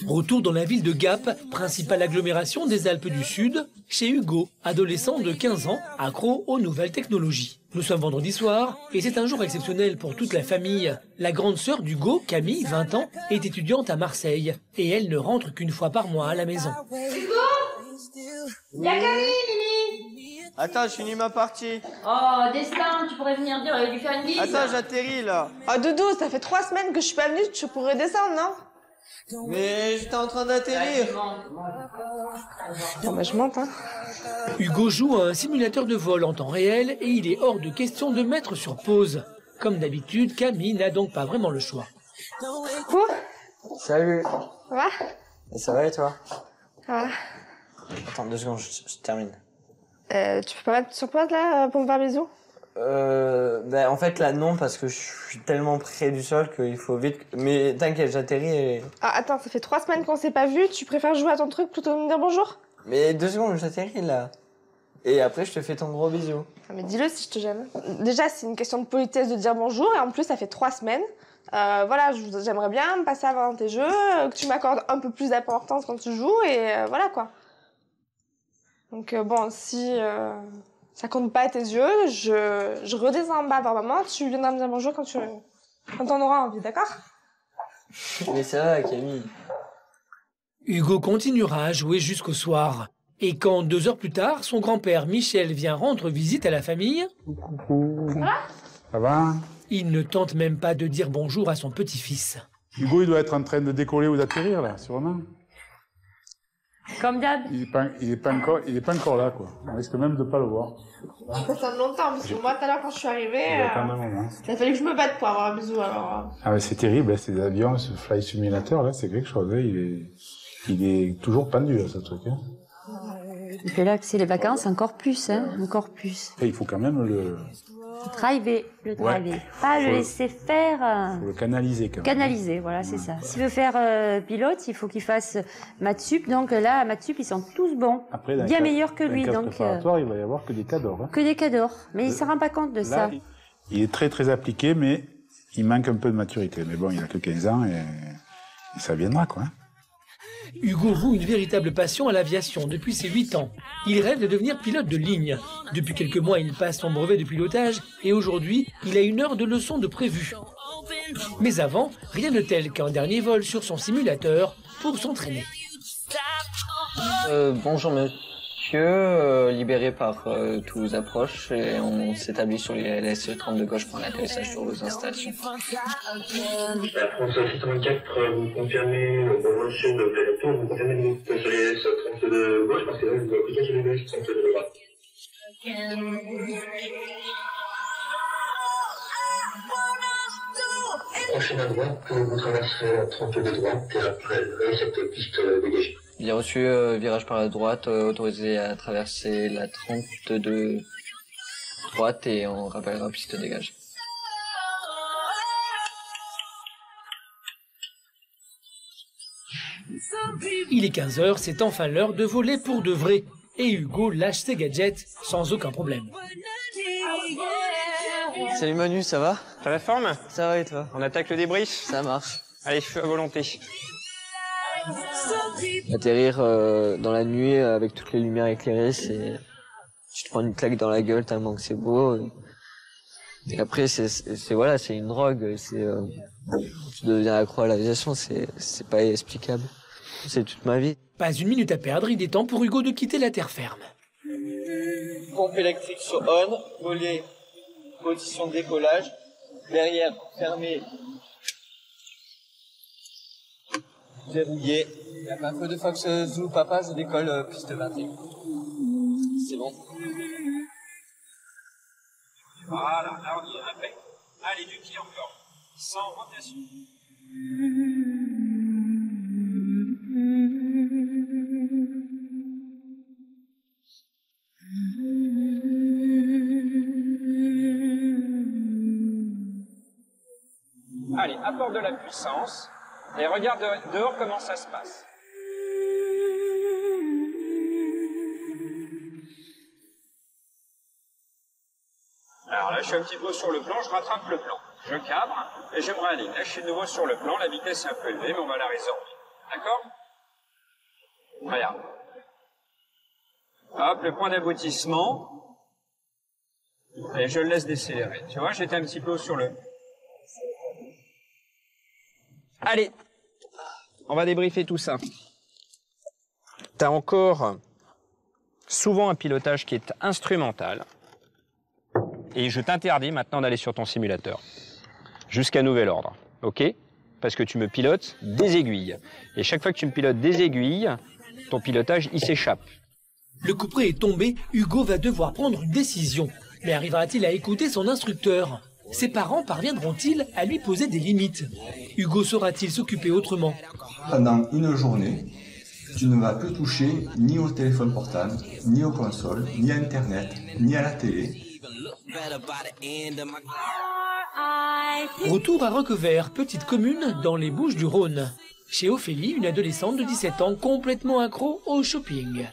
Retour dans la ville de Gap, principale agglomération des Alpes du Sud, chez Hugo, adolescent de 15 ans, accro aux nouvelles technologies. Nous sommes vendredi soir et c'est un jour exceptionnel pour toute la famille. La grande sœur d'Hugo, Camille, 20 ans, est étudiante à Marseille et elle ne rentre qu'une fois par mois à la maison. Y'a Camille, Lily! Attends, je finis ma partie. Oh, Destin, tu pourrais venir dire, lui faire une bise. Attends, j'atterris là. Ah, Doudou, ça fait 3 semaines que je suis pas venue, tu pourrais descendre, non? Mais j'étais en train d'atterrir. Bon, bah, je monte, hein. Hugo joue à un simulateur de vol en temps réel et il est hors de question de mettre sur pause. Comme d'habitude, Camille n'a donc pas vraiment le choix. Quoi? Salut. Ça va? Ça va et toi? Ça va. Attends 2 secondes, je termine. Tu peux pas mettre sur pause là pour me faire bisous? En fait là non parce que je suis tellement près du sol qu'il faut vite. Mais t'inquiète, j'atterris et. Ah attends, ça fait 3 semaines qu'on s'est pas vu, tu préfères jouer à ton truc plutôt que me dire bonjour? Mais 2 secondes, j'atterris là. Et après je te fais ton gros bisou. Ah, mais dis-le si je te gêne. Déjà c'est une question de politesse de dire bonjour et en plus ça fait 3 semaines. Voilà, j'aimerais bien passer avant tes jeux, que tu m'accordes un peu plus d'importance quand tu joues et voilà quoi. Donc bon, si ça compte pas à tes yeux, je redescends en bas vers maman, tu viendras me dire bonjour quand t'en auras envie, d'accord? Mais ça va, Camille. Hugo continuera à jouer jusqu'au soir. Et quand 2 heures plus tard, son grand-père Michel vient rendre visite à la famille, Ça va? Il ne tente même pas de dire bonjour à son petit-fils. Hugo, il doit être en train de décoller ou d'atterrir, là, sûrement. Comme d'hab. Il est pas encore là, quoi. On risque même de pas le voir. Ça sonne longtemps, parce que moi, tout à l'heure, quand je suis arrivée, Il attend un moment. il a fallu que je me batte pour avoir un bisou, alors... Ah, mais c'est terrible, hein, ces avions, ce fly simulator, là, c'est quelque chose, hein. Il est toujours pendu, là, ce truc, hein. Et puis là, que c'est les vacances, encore plus, hein, encore plus. Et il faut quand même le Driver, pas le laisser faire. faut le canaliser, quand même. Canaliser, voilà, c'est ça. S'il veut faire pilote, il faut qu'il fasse maths sup. Donc là, à maths sup, ils sont tous bons, Après, bien meilleurs que lui. Dans le Donc préparatoire, il va y avoir que des cadors, hein. que des cadors. Mais il ne se rend pas compte de ça. Il est très, très appliqué, mais il manque un peu de maturité. Mais bon, il a que 15 ans et ça viendra, quoi, hein. Hugo voue une véritable passion à l'aviation depuis ses 8 ans. Il rêve de devenir pilote de ligne. Depuis quelques mois, il passe son brevet de pilotage et aujourd'hui, il a 1 heure de leçon de prévu. Mais avant, rien de tel qu'un dernier vol sur son simulateur pour s'entraîner. Bonjour monsieur, libéré par Toulouse Approche et on s'établit sur les LS30 de gauche pour l'atterrissage sur vos installations. La France 634, vous confirmez dans l'ancienne de Platon, vous confirmez sur les LS30 de gauche parce que là, vous appliquez sur les LS30 de droite. prochaine à droite, vous traverserez la trente de droite et après cette piste dégagée. Bien reçu, virage par la droite, autorisé à traverser la 30 de droite et on rappellera piste dégage. Il est 15h, c'est enfin l'heure de voler pour de vrai. Et Hugo lâche ses gadgets sans aucun problème. Salut Manu, ça va? T'as la forme? Ça va et toi? On attaque le débrief? Ça marche. Allez, feu à volonté. Atterrir dans la nuit avec toutes les lumières éclairées, c'est... Tu te prends une claque dans la gueule tellement que c'est beau. Et après, c'est voilà, c'est une drogue. Tu deviens accro à l'aviation, c'est pas explicable. C'est toute ma vie. Pas une minute à perdre, il est temps pour Hugo de quitter la terre ferme. Pompe électrique sur on, volet, position de décollage, derrière fermé, verrouillé. Il y a un peu de Fox Zulu Papa, je décolle piste 21. C'est bon. Voilà, là on y est après. Allez, du pied encore, sans rotation. Allez, apporte de la puissance et regarde dehors comment ça se passe. Alors là, je suis un petit peu sur le plan, je rattrape le plan. Je cabre et je me réaligne. Là, je suis de nouveau sur le plan, la vitesse est un peu élevée, mais on va la résorber. D'accord? Regarde. Hop, le point d'aboutissement. Et je le laisse décélérer. Tu vois, j'étais un petit peu sur le... Allez, on va débriefer tout ça. T'as encore souvent un pilotage qui est instrumental. Et je t'interdis maintenant d'aller sur ton simulateur. Jusqu'à nouvel ordre, ok? Parce que tu me pilotes des aiguilles. Et chaque fois que tu me pilotes des aiguilles, ton pilotage, il s'échappe. Le couperet est tombé, Hugo va devoir prendre une décision. Mais arrivera-t-il à écouter son instructeur? Ses parents parviendront-ils à lui poser des limites? Hugo saura-t-il s'occuper autrement? Pendant une journée, tu ne vas plus toucher ni au téléphone portable, ni aux consoles, ni à Internet, ni à la télé. Retour à Roquevert, petite commune dans les Bouches-du-Rhône. Chez Ophélie, une adolescente de 17 ans complètement accro au shopping.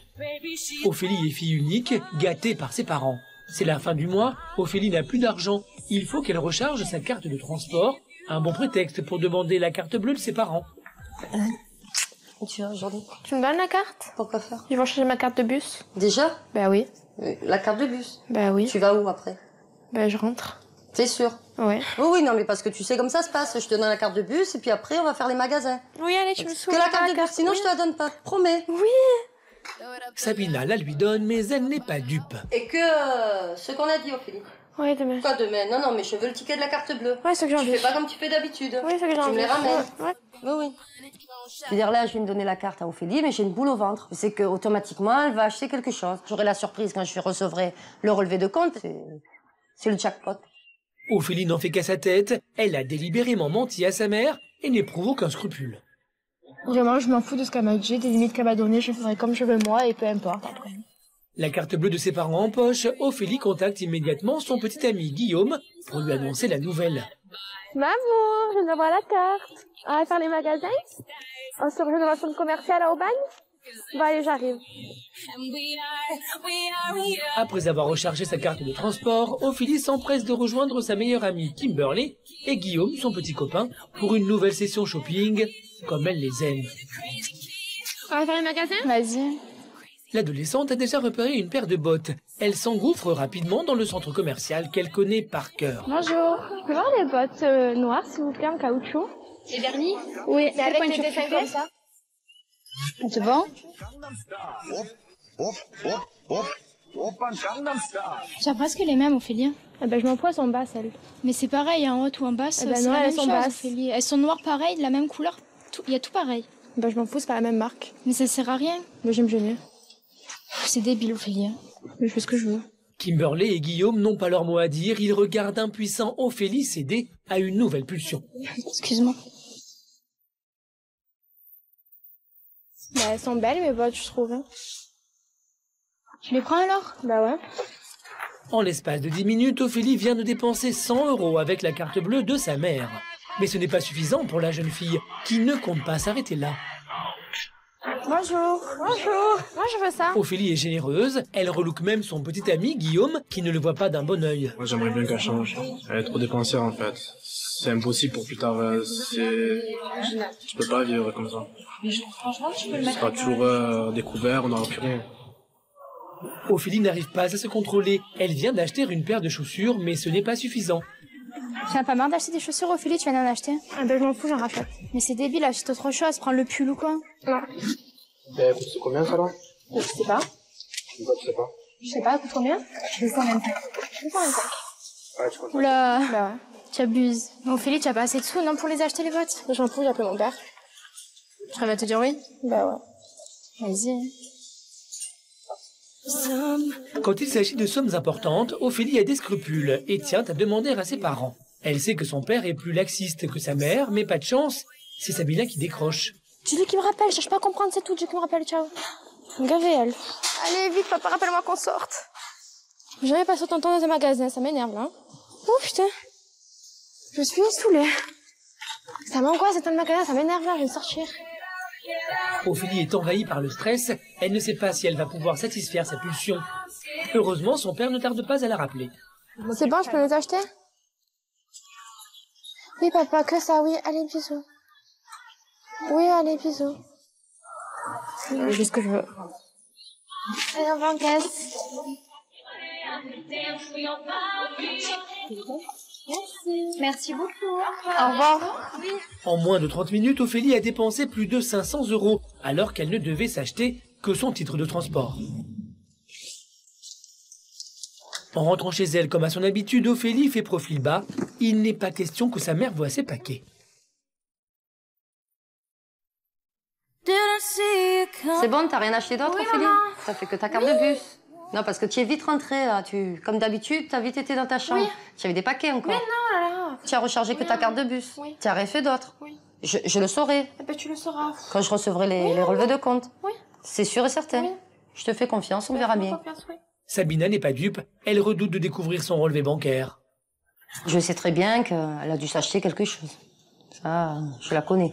Ophélie est fille unique, gâtée par ses parents. C'est la fin du mois, Ophélie n'a plus d'argent. Il faut qu'elle recharge sa carte de transport. Un bon prétexte pour demander la carte bleue de ses parents. Tu vois, aujourd'hui. Tu me donnes la carte? Pourquoi faire? Ils vont changer ma carte de bus. Déjà? Bah oui. La carte de bus? Bah oui. Tu vas où après? Bah je rentre. T'es sûr? Ouais. Oui, non, mais parce que tu sais comme ça se passe. Je te donne la carte de bus et puis après on va faire les magasins. Oui, allez, tu me souviens. Que la carte de bus, sinon je te la donne pas. Promets. Oui. Sabina la lui donne, mais elle n'est pas dupe. Et que ce qu'on a dit, Ophélie. Oui, demain. Quoi demain? Non, non, mais je veux le ticket de la carte bleue. Ouais, c'est que j'ai envie. Tu fais pas comme tu fais d'habitude. Oui, c'est que j'ai envie. Tu me les ramènes. Ouais. Oui, oui. Je veux dire, là, je viens de donner la carte à Ophélie, mais j'ai une boule au ventre. C'est que automatiquement, elle va acheter quelque chose. J'aurai la surprise quand je recevrai le relevé de compte. C'est le jackpot. Ophélie n'en fait qu'à sa tête. Elle a délibérément menti à sa mère et n'éprouve aucun scrupule. Vraiment, je m'en fous de ce qu'elle m'a dit, des limites qu'elle m'a données, je ferai comme je veux moi et peu importe après. La carte bleue de ses parents en poche, Ophélie contacte immédiatement son petit ami Guillaume pour lui annoncer la nouvelle. Maman, je viens d'avoir la carte. On va faire les magasins. On se rejoint dans la centre commerciale à Aubagne. Bon, allez, j'arrive. Après avoir rechargé sa carte de transport, Ophélie s'empresse de rejoindre sa meilleure amie Kimberly et Guillaume, son petit copain, pour une nouvelle session shopping, comme elle les aime. On va faire les magasins? Vas-y. L'adolescente a déjà repéré une paire de bottes. Elle s'engouffre rapidement dans le centre commercial qu'elle connaît par cœur. Bonjour. Je peux voir les bottes noires, s'il vous plaît, en caoutchouc? Les vernis? Oui, mais avec les dessins comme ça. C'est bon? J'ai presque les mêmes, Ophélie. Eh ben, je m'en fous, elles sont basses, elles. Mais c'est pareil, en haut ou en bas, c'est non, la même elles sont chose, basses. Ophélie. Elles sont noires pareil, de la même couleur. Il y a tout pareil. Ben, je m'en fous, c'est pas la même marque. Mais ça sert à rien. Mais j'aime mieux. C'est débile, Ophélie. Mais je fais ce que je veux. Kimberley et Guillaume n'ont pas leur mot à dire. Ils regardent impuissants Ophélie céder à une nouvelle pulsion. Excuse-moi. Bah, elles sont belles, mes bottes, je trouve. Tu les prends alors? Bah ouais. En l'espace de 10 minutes, Ophélie vient de dépenser 100 € avec la carte bleue de sa mère. Mais ce n'est pas suffisant pour la jeune fille, qui ne compte pas s'arrêter là. Bonjour. Bonjour. Moi, je veux ça. Ophélie est généreuse, elle relook même son petit ami Guillaume, qui ne le voit pas d'un bon œil. Moi, j'aimerais bien qu'elle change. Elle est trop dépensière, en fait. C'est impossible pour plus tard. Tu peux pas vivre comme ça. Mais franchement, tu peux le Tu mettre. seras toujours découvert, on n'aura plus rien. Ophélie n'arrive pas à se contrôler. Elle vient d'acheter une paire de chaussures, mais ce n'est pas suffisant. Tu n'as pas marre d'acheter des chaussures, Ophélie? Tu viens d'en acheter? Ah ben, je m'en fous, j'en rachète. Mais c'est débile, achète autre chose, prends le pull ou quoi? Non. Ben, c'est combien, ça, là? Je sais pas. Pourquoi tu sais pas? Je sais pas, ça coûte combien? 225. 225. Ouais, tu comptes. Oula. Bah ouais. Tu abuses. Ophélie, tu as pas assez de sous, non, pour les acheter, les bottes? J'en fous, j'ai appelé mon père. Tu vas te dire oui? Bah ouais. Vas-y. Quand il s'agit de sommes importantes, Ophélie a des scrupules et tient à demander à ses parents. Elle sait que son père est plus laxiste que sa mère, mais pas de chance, c'est Sabina qui décroche. Tu dis qu'il me rappelle, je cherche pas à comprendre, c'est tout, Dieu qui me rappelle, ciao. Gavée, elle. Allez, vite, papa, rappelle-moi qu'on sorte. J'avais pas sur ton temps dans un magasin, ça m'énerve, là. Oh, putain. Je suis saoulée. Ça m'angoisse, c'est dans le magasin, ça m'énerve, là, je vais sortir. Ophélie est envahie par le stress, elle ne sait pas si elle va pouvoir satisfaire sa pulsion. Heureusement, son père ne tarde pas à la rappeler. C'est bon, je peux les acheter? Oui, papa, que ça, oui, allez, bisous. Oui, allez, bisous. C'est juste ce que je veux. Allez, on va en caisse. Merci beaucoup. Au revoir. En moins de 30 minutes, Ophélie a dépensé plus de 500 €, alors qu'elle ne devait s'acheter que son titre de transport. En rentrant chez elle comme à son habitude, Ophélie fait profil bas. Il n'est pas question que sa mère voie ses paquets. C'est bon, t'as rien acheté d'autre, Oui, Ophélie? maman. Ça fait que ta carte de bus. Non, parce que tu es vite rentrée, là. Comme d'habitude, t'as vite été dans ta chambre. Oui. Tu avais des paquets encore. Mais non, là, là. Tu as rechargé que ta carte de bus. Oui. Tu as rien fait d'autre. Oui. Je le saurai. Eh ben, tu le sauras. Quand je recevrai les relevés de compte. Oui. C'est sûr et certain. Oui. Je te fais confiance, on verra bien. Confiance, oui. Sabina n'est pas dupe, elle redoute de découvrir son relevé bancaire. Je sais très bien qu'elle a dû s'acheter quelque chose. Ça, je la connais.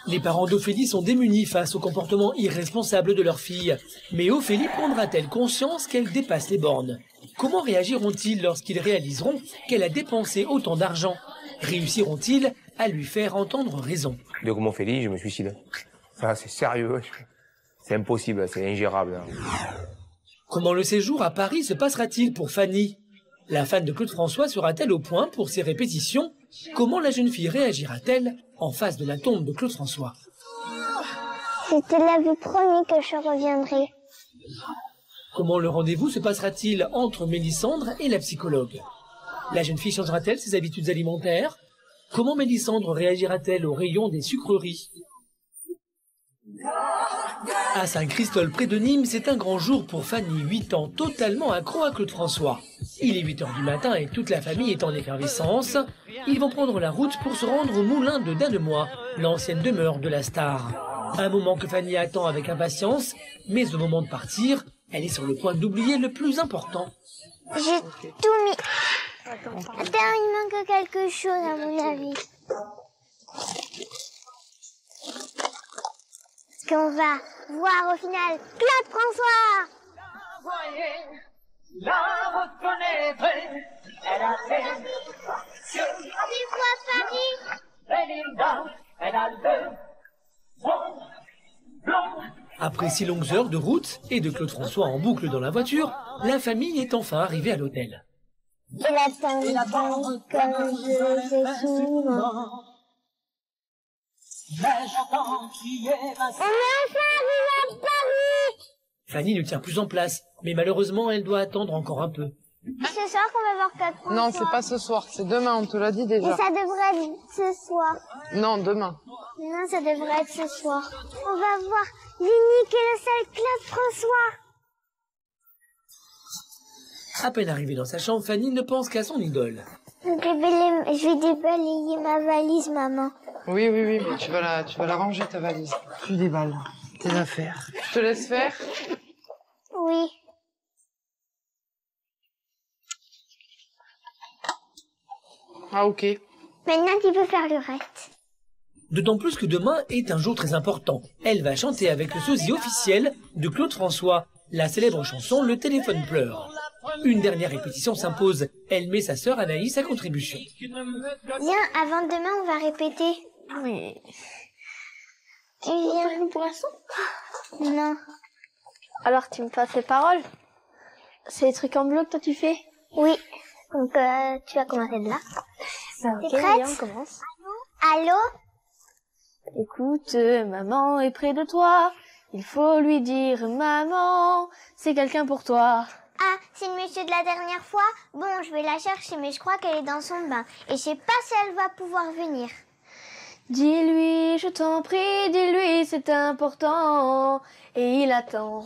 Les parents d'Ophélie sont démunis face au comportement irresponsable de leur fille. Mais Ophélie prendra-t-elle conscience qu'elle dépasse les bornes? Comment réagiront-ils lorsqu'ils réaliseront qu'elle a dépensé autant d'argent? Réussiront-ils à lui faire entendre raison? De comme Ophélie, je me suicide. Ça, c'est sérieux. C'est impossible, c'est ingérable. Comment le séjour à Paris se passera-t-il pour Fanny? La fan de Claude François sera-t-elle au point pour ses répétitions? Comment la jeune fille réagira-t-elle en face de la tombe de Claude François? Je te l'avais promis que je reviendrai. Comment le rendez-vous se passera-t-il entre Mélissandre et la psychologue? La jeune fille changera-t-elle ses habitudes alimentaires? Comment Mélissandre réagira-t-elle au rayon des sucreries? À Saint-Christol, près de Nîmes, c'est un grand jour pour Fanny, 8 ans, totalement accro à Claude François. Il est 8 h du matin et toute la famille est en effervescence. Ils vont prendre la route pour se rendre au moulin de Danemois, l'ancienne demeure de la star. Un moment que Fanny attend avec impatience, mais au moment de partir, elle est sur le point d'oublier le plus important. J'ai tout mis. Attends, il manque quelque chose à mon avis. Parce qu'on va voir au final Claude François. La reconnaîtrez, elle a fait Tu vois Fanny? Belinda, elle a le bon blond. Après 6 longues heures de route et de Claude François en boucle dans la voiture, la famille est enfin arrivée à l'hôtel. Et la tente comme je fais souvent. Mais j'entends crier Vincent. On est enfin arrivé à Paris. Fanny ne tient plus en place, mais malheureusement, elle doit attendre encore un peu. C'est ce soir qu'on va voir Claude François. Non, c'est pas ce soir, c'est demain, on te l'a dit déjà. Mais ça devrait être ce soir. Non, demain. Non, ça devrait être ce soir. On va voir l'unique et le seul Claude François. À peine arrivée dans sa chambre, Fanny ne pense qu'à son idole. Je vais débalayer ma valise, maman. Oui, mais tu vas la ranger, ta valise. Tu déballes tes affaires. Je te laisse faire? Oui. Ah, ok. Maintenant, tu peux faire le reste. D'autant plus que demain est un jour très important. Elle va chanter avec le sosie officiel de Claude François, la célèbre chanson « Le téléphone pleure ». Une dernière répétition s'impose. Elle met sa sœur Anaïs à contribution. Viens, avant demain, on va répéter. Oui. Tu viens le poisson? Non. Alors, tu me passes les paroles? C'est les trucs en bleu que toi tu fais? Oui. Donc, tu vas commencer de là. Ok, T'es prête? on commence. Allô? Écoute, maman est près de toi. Il faut lui dire, maman, c'est quelqu'un pour toi. Ah, c'est le monsieur de la dernière fois? Bon, je vais la chercher, mais je crois qu'elle est dans son bain. Et je sais pas si elle va pouvoir venir. Dis-lui, je t'en prie, dis-lui, c'est important. Et il attend.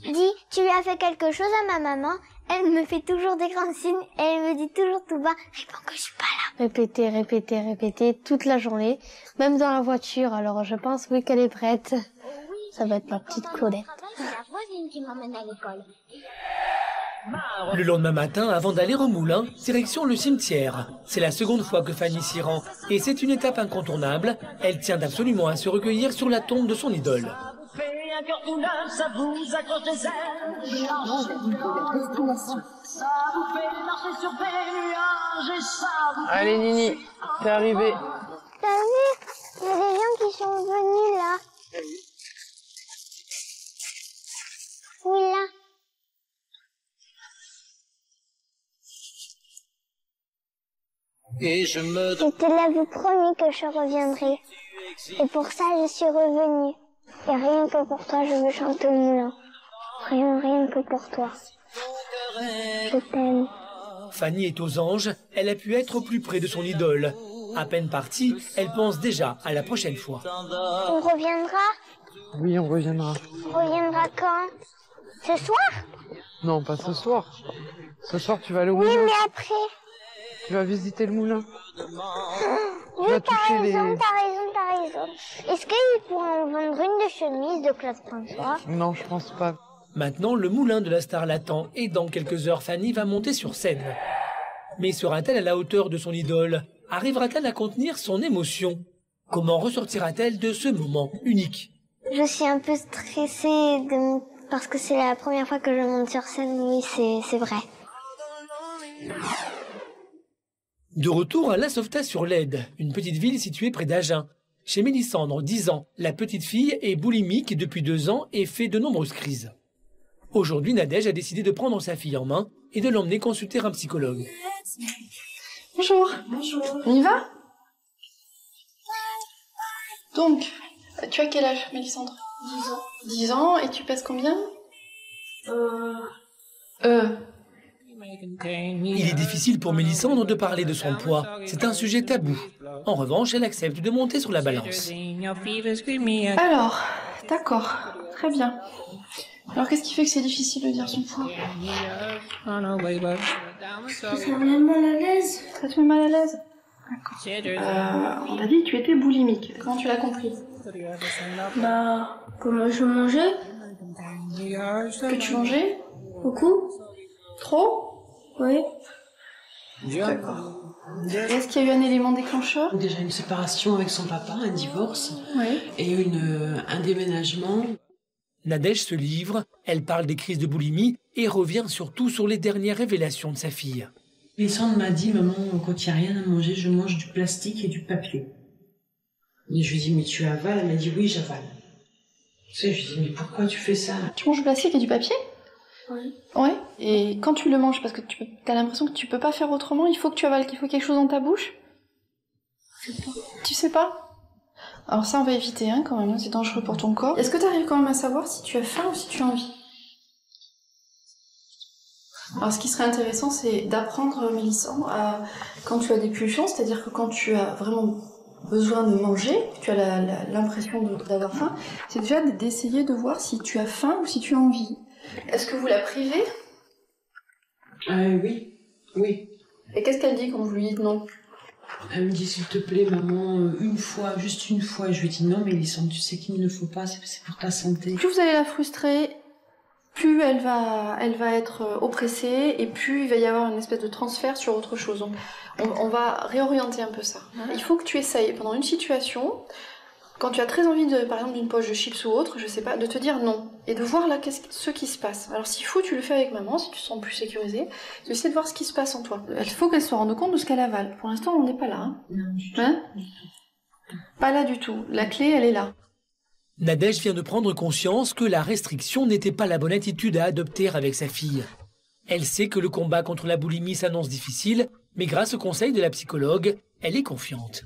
Dis, tu lui as fait quelque chose à ma maman? Elle me fait toujours des grands signes et elle me dit toujours tout bas, réponds que je suis pas là. Répéter toute la journée, même dans la voiture. Alors je pense oui qu'elle est prête. Ça va être ma petite Claudette. C'est la voisine qui m'emmène à l'école. Le lendemain matin, avant d'aller au moulin, direction le cimetière. C'est la seconde fois que Fanny s'y rend et c'est une étape incontournable. Elle tient absolument à se recueillir sur la tombe de son idole. Un cœur tout neuf, ça vous accroche des ailes. Ça vous fait marcher sur des nuages et ça vous fait... Allez Nini, t'es arrivée. T'as vu? Il y a des gens qui sont venus là. Oui, là. Je te l'avais promis que je reviendrai. Et pour ça, je suis revenue. Et rien que pour toi, je veux chanter au moulin. Rien que pour toi. Je t'aime. Fanny est aux anges, elle a pu être au plus près de son idole. À peine partie, elle pense déjà à la prochaine fois. On reviendra? Oui, on reviendra. On reviendra quand? Ce soir? Non, pas ce soir. Ce soir, tu vas aller au Oui, moulin. mais après. Tu vas visiter le moulin. Oui, t'as raison. Est-ce qu'ils pourront vendre une de chemise de Claude François? Non, je pense pas. Maintenant, le moulin de la star l'attend et dans quelques heures, Fanny va monter sur scène. Mais sera-t-elle à la hauteur de son idole? Arrivera-t-elle à contenir son émotion? Comment ressortira-t-elle de ce moment unique? Je suis un peu stressée parce que c'est la première fois que je monte sur scène, oui, c'est vrai. De retour à La Sauvetat-sur-l'Aide, une petite ville située près d'Agen. Chez Mélissandre, 10 ans, la petite fille est boulimique depuis 2 ans et fait de nombreuses crises. Aujourd'hui, Nadège a décidé de prendre sa fille en main et de l'emmener consulter un psychologue. Bonjour. On y va? Donc, tu as quel âge, Mélissandre? 10 ans. 10 ans, et tu pèses combien? Il est difficile pour Mélissandre de parler de son poids. C'est un sujet tabou. En revanche, elle accepte de monter sur la balance. Alors, d'accord, très bien. Alors, qu'est-ce qui fait que c'est difficile de dire son poids? Ça me met mal à l'aise. Ça te met mal à l'aise? D'accord. On t'a dit que tu étais boulimique. Comment tu l'as compris? Bah, comment je mangeais? Que tu mangeais? Beaucoup? Trop? Oui. D'accord. Est-ce qu'il y a eu un élément déclencheur? Déjà une séparation avec son papa, un divorce, Oui. et un déménagement. Nadège se livre, elle parle des crises de boulimie et revient surtout sur les dernières révélations de sa fille. Mélissandre m'a dit, maman, quand il n'y a rien à manger, je mange du plastique et du papier. Et je lui ai dit, mais tu avales? Elle m'a dit, oui, j'avale. Tu sais, je lui ai dit, mais pourquoi tu fais ça? Tu manges du plastique et du papier? Oui. Ouais. Et quand tu le manges, parce que t'as l'impression que tu peux pas faire autrement, il faut que tu avales, qu'il faut quelque chose dans ta bouche? Je sais pas. Tu sais pas? Alors ça, on va éviter, hein, quand même, c'est dangereux pour ton corps. Est-ce que t'arrives quand même à savoir si tu as faim ou si tu as envie? Alors ce qui serait intéressant, c'est d'apprendre, Mélissandre, quand tu as des pulsions, c'est-à-dire que quand tu as vraiment besoin de manger, tu as l'impression d'avoir faim, c'est déjà d'essayer de voir si tu as faim ou si tu as envie. Est-ce que vous la privez Oui, oui. Et qu'est-ce qu'elle dit quand vous lui dites non? Elle me dit, s'il te plaît, maman, une fois, juste une fois. Je lui dis, non, Mélissandre, tu sais qu'il ne faut pas, c'est pour ta santé. Plus vous allez la frustrer, plus elle va être oppressée et plus il va y avoir une espèce de transfert sur autre chose. Donc, on va réorienter un peu ça. Il faut que tu essayes pendant une situation, quand tu as très envie par exemple d'une poche de chips ou autre, je sais pas, de te dire non et de voir là ce qui se passe. Alors s'il faut, tu le fais avec maman, si tu te sens plus sécurisé, tu essaies de voir ce qui se passe en toi. Il faut qu'elle se rende compte de ce qu'elle avale. Pour l'instant, on n'est pas là. Hein? Pas là du tout. La clé, elle est là. Nadège vient de prendre conscience que la restriction n'était pas la bonne attitude à adopter avec sa fille. Elle sait que le combat contre la boulimie s'annonce difficile, mais grâce au conseil de la psychologue, elle est confiante.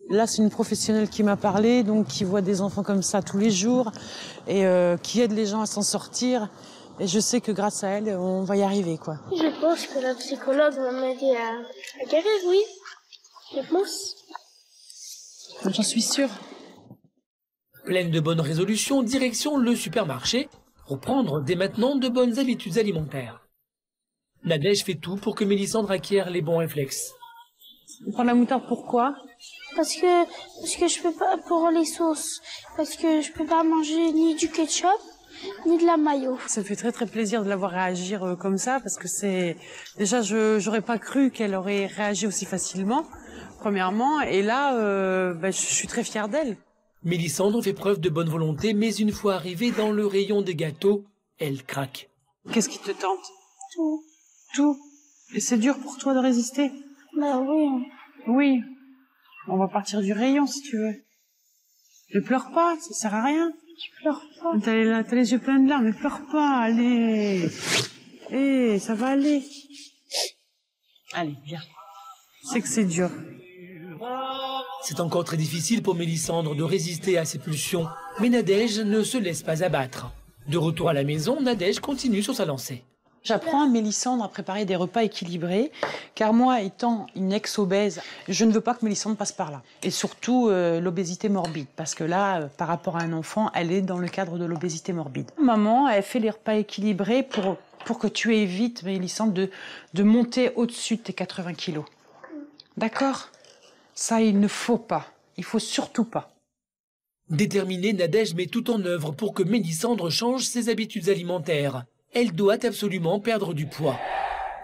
Là, c'est une professionnelle qui m'a parlé, donc qui voit des enfants comme ça tous les jours et qui aide les gens à s'en sortir. Et je sais que grâce à elle, on va y arriver, quoi. Je pense que la psychologue va m'aider à guérir, oui. Je pense. J'en suis sûre. Pleine de bonnes résolutions, direction le supermarché pour prendre dès maintenant de bonnes habitudes alimentaires. Nadège fait tout pour que Mélissandre acquiert les bons réflexes. On prend la moutarde, pourquoi? Parce que je peux pas, pour les sauces, parce que je peux pas manger ni du ketchup, ni de la mayo. Ça me fait très très plaisir de la voir réagir comme ça, parce que c'est... Déjà, j'aurais pas cru qu'elle aurait réagi aussi facilement, premièrement, et là, je suis très fière d'elle. Mélissandre fait preuve de bonne volonté, mais une fois arrivée dans le rayon des gâteaux, elle craque. Qu'est-ce qui te tente? Tout. Tout. Et c'est dur pour toi de résister? Bah oui. Oui. On va partir du rayon si tu veux. Ne pleure pas, ça sert à rien. Je pleure pas. T'as les yeux pleins de larmes, mais pleure pas, allez. Ça va aller. Allez, viens. C'est que c'est dur. C'est encore très difficile pour Mélissandre de résister à ses pulsions, mais Nadège ne se laisse pas abattre. De retour à la maison, Nadège continue sur sa lancée. J'apprends à Mélissandre à préparer des repas équilibrés, car moi, étant une ex-obèse, je ne veux pas que Mélissandre passe par là. Et surtout, l'obésité morbide, parce que là, par rapport à un enfant, elle est dans le cadre de l'obésité morbide. Maman, elle fait les repas équilibrés pour que tu évites, Mélissandre, de monter au-dessus de tes 80 kilos. D'accord? Ça, il ne faut pas. Il faut surtout pas. Déterminée, Nadège met tout en œuvre pour que Mélissandre change ses habitudes alimentaires. Elle doit absolument perdre du poids.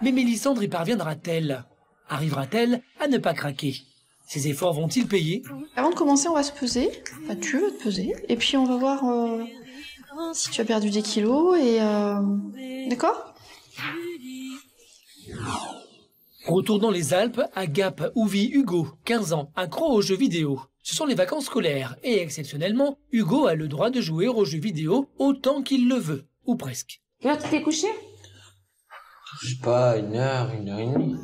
Mais Mélissandre y parviendra-t-elle? Arrivera-t-elle à ne pas craquer? Ses efforts vont-ils payer? Avant de commencer, on va se peser. Enfin, tu veux te peser. Et puis, on va voir si tu as perdu des kilos. Et d'accord? Retour dans les Alpes, à Gap où vit Hugo, 15 ans, accro aux jeux vidéo. Ce sont les vacances scolaires et exceptionnellement, Hugo a le droit de jouer aux jeux vidéo autant qu'il le veut, ou presque. Quelle heure tu t'es couché? Je sais pas, 1 heure, 1 heure et demie.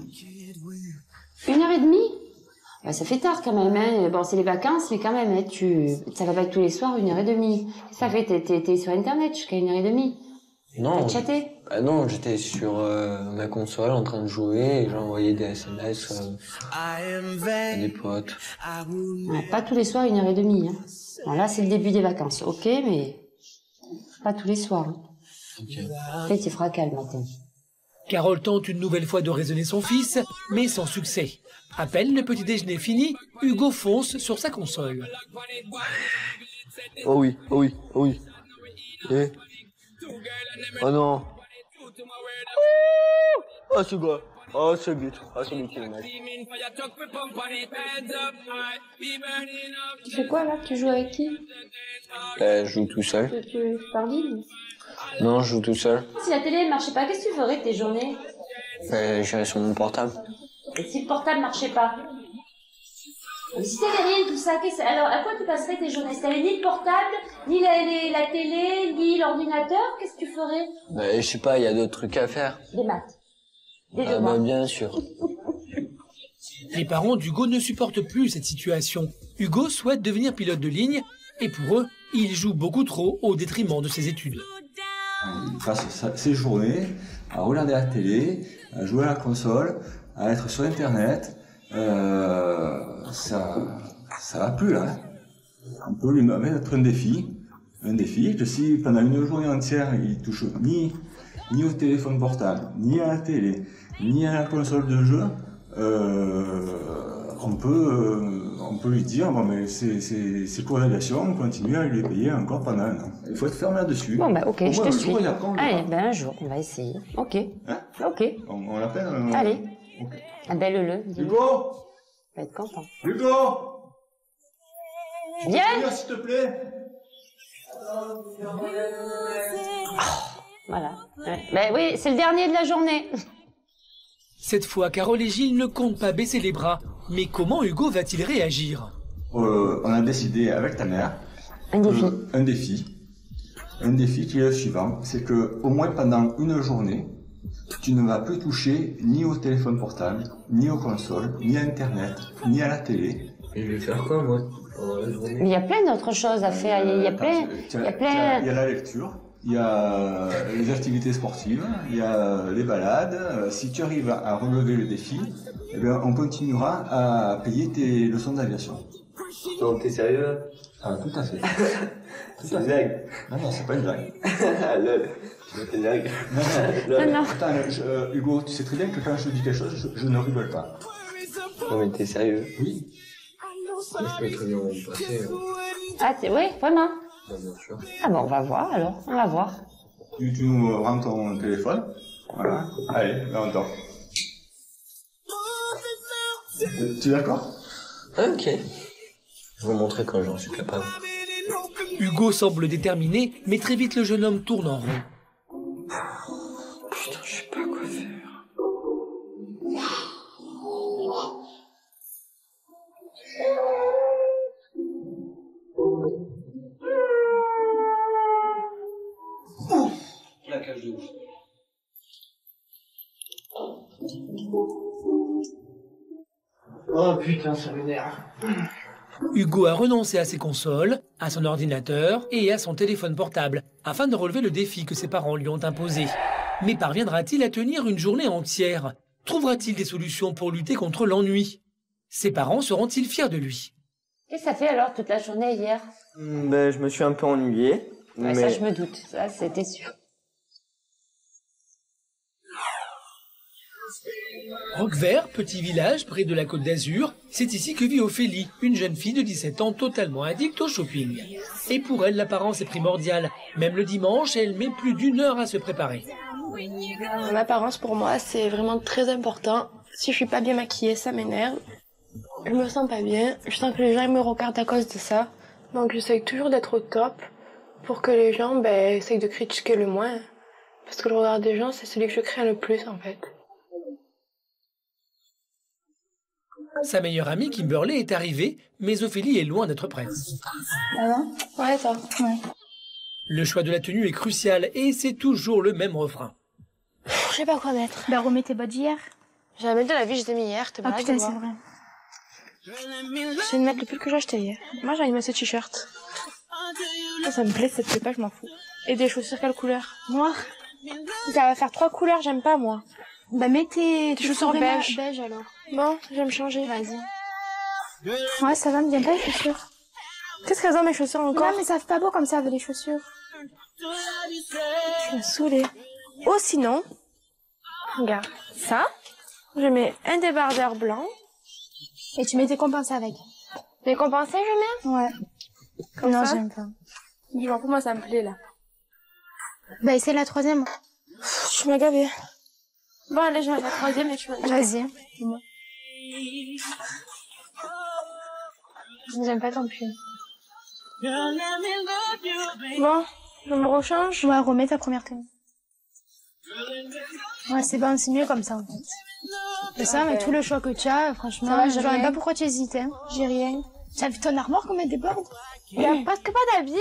1h30? Bah, ça fait tard quand même, hein. Bon, c'est les vacances, mais quand même, hein, ça va pas être tous les soirs 1h30. Ça fait, t'es sur Internet jusqu'à 1h30. Non. T'as chatté? Bah non, j'étais sur ma console en train de jouer et j'ai envoyé des SMS à des potes. Ouais, pas tous les soirs 1h30, hein. Bon, là, c'est le début des vacances, ok, mais pas tous les soirs, hein. Okay. Après, tu feras calme, matin. Carole tente une nouvelle fois de raisonner son fils, mais sans succès. À peine le petit déjeuner fini, Hugo fonce sur sa console. Oh oui, oh oui, oh oui. Eh? Oh non. Oh c'est quoi? Oh c'est but. Oh c'est lui qui le met. Tu fais quoi là? Tu joues avec qui? Je joue tout seul. Tu pardines? Non, je joue tout seul. Si la télé ne marchait pas, qu'est-ce que tu ferais de tes journées? J'irais sur mon portable. Et si le portable marchait pas? Et si t'avais rien de tout ça, alors à quoi tu passerais tes journées? Si t'avais ni le portable, ni la télé, ni l'ordinateur, qu'est-ce que tu ferais? Je sais pas, il y a d'autres trucs à faire. Des maths. Des devoirs. Bien sûr. Les parents d'Hugo ne supportent plus cette situation. Hugo souhaite devenir pilote de ligne et pour eux, il joue beaucoup trop au détriment de ses études. Il passe ses journées à regarder la télé, à jouer à la console, à être sur Internet. Ça va plus là. On peut lui mettre un défi. Si pendant une journée entière il touche ni ni au téléphone portable, ni à la télé, ni à la console de jeu, on peut lui dire, bon, mais c'est pour l'aviation, on continue à lui payer encore pendant un an. Il faut être ferme là-dessus. Bon, bah, ok, je te suis. Allez, ben, un jour, on va essayer. Ok. Hein? Ok. On l'appelle Allez. Okay. Appelle-le. Hugo! Il va être content. Hugo! Viens! S'il te plaît! Voilà. Ouais. Ben oui, c'est le dernier de la journée. Cette fois, Carole et Gilles ne comptent pas baisser les bras. Mais comment Hugo va-t-il réagir? On a décidé avec ta mère un défi qui est le suivant, c'est que au moins pendant une journée, tu ne vas plus toucher ni au téléphone portable, ni aux consoles, ni à Internet, ni à la télé. Et je vais faire quoi, moi, pendant la journée? Mais il y a plein d'autres choses à faire. Il y a plein. Il y a la lecture, il y a les activités sportives, il y a les balades. Si tu arrives à relever le défi, eh bien, on continuera à payer tes leçons d'aviation. Donc, t'es sérieux? Ah, tout à fait. C'est une blague. Non, c'est pas une blague. Lol. C'est une blague. Non. Attends, Hugo, tu sais très bien que quand je te dis quelque chose, je ne rigole pas. Non, mais t'es sérieux? Oui. Je peux très bien me passer. Ah, oui, vraiment? Bien sûr. Ah bon, on va voir alors, on va voir. Tu nous rends ton téléphone. Voilà. Allez, là on dort. Tu es d'accord? Ok. Je vais vous montrer quand j'en suis capable. Hugo semble déterminé, mais très vite le jeune homme tourne en rond. Putain, je sais pas quoi faire. La cage de ouf. Oh putain, ça m'énerve. Hugo a renoncé à ses consoles, à son ordinateur et à son téléphone portable, afin de relever le défi que ses parents lui ont imposé. Mais parviendra-t-il à tenir une journée entière? Trouvera-t-il des solutions pour lutter contre l'ennui? Ses parents seront-ils fiers de lui? Qu'est-ce que ça fait alors toute la journée hier? Ben, je me suis un peu ennuyé. Ouais, mais... ça je me doute, ça c'était sûr. Roquevert, petit village près de la Côte d'Azur, c'est ici que vit Ophélie, une jeune fille de 17 ans totalement addicte au shopping. Et pour elle, l'apparence est primordiale. Même le dimanche, elle met plus d'1 heure à se préparer. L'apparence pour moi, c'est vraiment très important. Si je suis pas bien maquillée, ça m'énerve. Je me sens pas bien. Je sens que les gens me regardent à cause de ça. Donc j'essaye toujours d'être au top pour que les gens essayent de critiquer le moins. Parce que le regard des gens, c'est celui que je crains le plus en fait. Sa meilleure amie, Kimberley, est arrivée, mais Ophélie est loin d'être prête. Ça va? Ouais, ça. Ouais. Le choix de la tenue est crucial et c'est toujours le même refrain. Je sais pas quoi mettre. Bah remets tes bottes d'hier. Jamais de la vie, je t'ai mis hier, t'es malade. Ah putain, c'est vrai. J'essaie de mettre le pull que j'ai acheté hier. Moi, j'ai envie de mettre ce t-shirt. Ça me plaît, ça te plaît pas, je m'en fous. Et des chaussures, quelle couleur? Noir. Ça va faire 3 couleurs, j'aime pas, moi. Bah mets tes chaussures beige. Beige alors. Bon, je vais me changer. Vas-y. Ouais, ça va, me vient pas les chaussures. Qu'est-ce qu'elles ont mes chaussures encore? Non, mais ça fait pas beau comme ça avec les chaussures. Je suis saoulée. Oh, sinon, regarde, ça, je mets un débardeur blanc. Et tu mets tes compensés avec. Les compensés, je mets? Ouais. Comme non, ça? j'aime pas. Je m'en fous, moi, ça me plaît, là. Bah, c'est la 3e. Je suis gavée. Bon, allez, je vais la 3e et tu vas... Vas-y. J'aime pas ton pull. Bon, je me rechange. Ouais, remets ta première tenue. Ouais, c'est bon, c'est mieux comme ça, en fait. C'est ça, mais tout le choix que tu as, franchement, je vois même pas pourquoi tu hésites, hein. J'ai rien. Tu as vu ton armoire comme elle déborde? Il y a presque pas d'habits.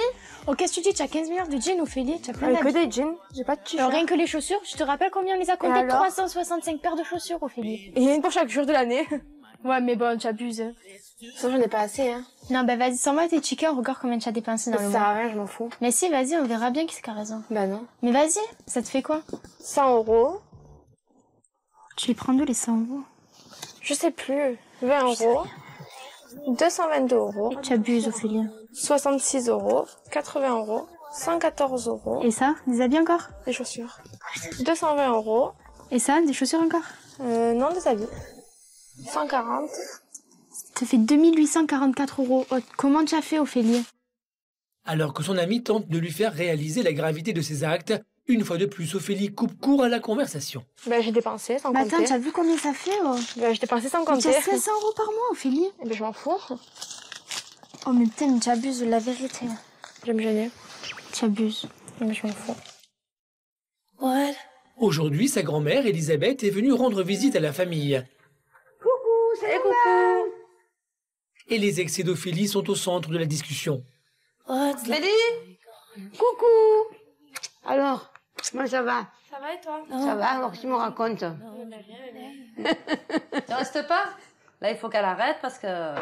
Oh, qu'est-ce que tu dis? Tu as 15 millions de jeans, Ophélie? Tu as plein d'habits. Que des jeans, j'ai pas de t-shirt. Alors, rien que les chaussures, je te rappelle combien on les a comptés? 365 paires de chaussures, Ophélie. Et une pour chaque jour de l'année. Ouais, mais bon, tu abuses. Ça, j'en ai pas assez, hein. Non, bah vas-y, s'en va tes tickets, on regarde combien tu as dépensé dans le mois. Ça sert à rien, je m'en fous. Mais si, vas-y, on verra bien qui c'est qui a raison. Bah non. Mais vas-y, ça te fait quoi? 100 €. Tu les prends d'où, les 100 €? Je sais plus. 20 €. 222 €. Tu abuses, Ophélie. 66 €. 80 €. 114 €. Et ça, des habits encore? Des chaussures. 220 €. Et ça, des chaussures encore? Non, des habits. 140. Ça fait 2844 €. Oh, comment tu as fait, Ophélie? Alors que son ami tente de lui faire réaliser la gravité de ses actes, une fois de plus, Ophélie coupe court à la conversation. J'ai dépensé sans Mais compter. attends, tu as vu combien ça fait? Oh. J'ai dépensé sans Mais compter. tu as 500 € par mois, Ophélie. Je m'en fous. Oh, mais putain, mais tu abuses de la vérité. Je vais me gêner. Tu abuses. Mais je m'en fous. Aujourd'hui, sa grand-mère, Elisabeth, est venue rendre visite à la famille. Coucou, c'est coucou. Et les excès d'Ophélie sont au centre de la discussion. Ophélie, coucou. Alors, comment ça va? Ça va et toi? Ça va, alors tu me racontes? Tu restes pas? Là, il faut qu'elle arrête parce que là,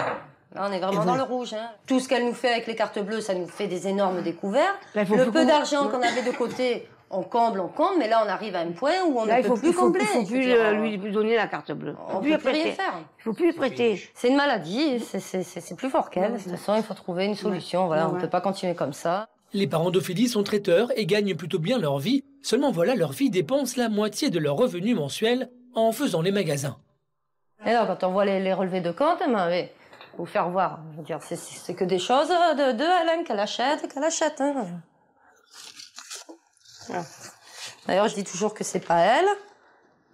on est vraiment dans le rouge. Hein. Tout ce qu'elle nous fait avec les cartes bleues, ça nous fait des énormes découvertes. Là, le peu d'argent qu'on avait de côté, on comble, mais là, on arrive à un point où on ne peut plus combler. Il ne faut plus lui donner la carte bleue. On ne peut plus rien faire. Il ne faut plus lui prêter. C'est une maladie, c'est plus fort qu'elle. De toute façon, il faut trouver une solution. Voilà, on ne peut pas continuer comme ça. Les parents d'Ophélie sont traiteurs et gagnent plutôt bien leur vie. Seulement voilà, leur fille dépense la moitié de leur revenu mensuel en faisant les magasins. Et là, quand on voit les relevés de compte, vous faire voir. Je veux dire, c'est que des choses de elle qu'elle achète. Hein. Voilà. D'ailleurs, je dis toujours que c'est pas elle,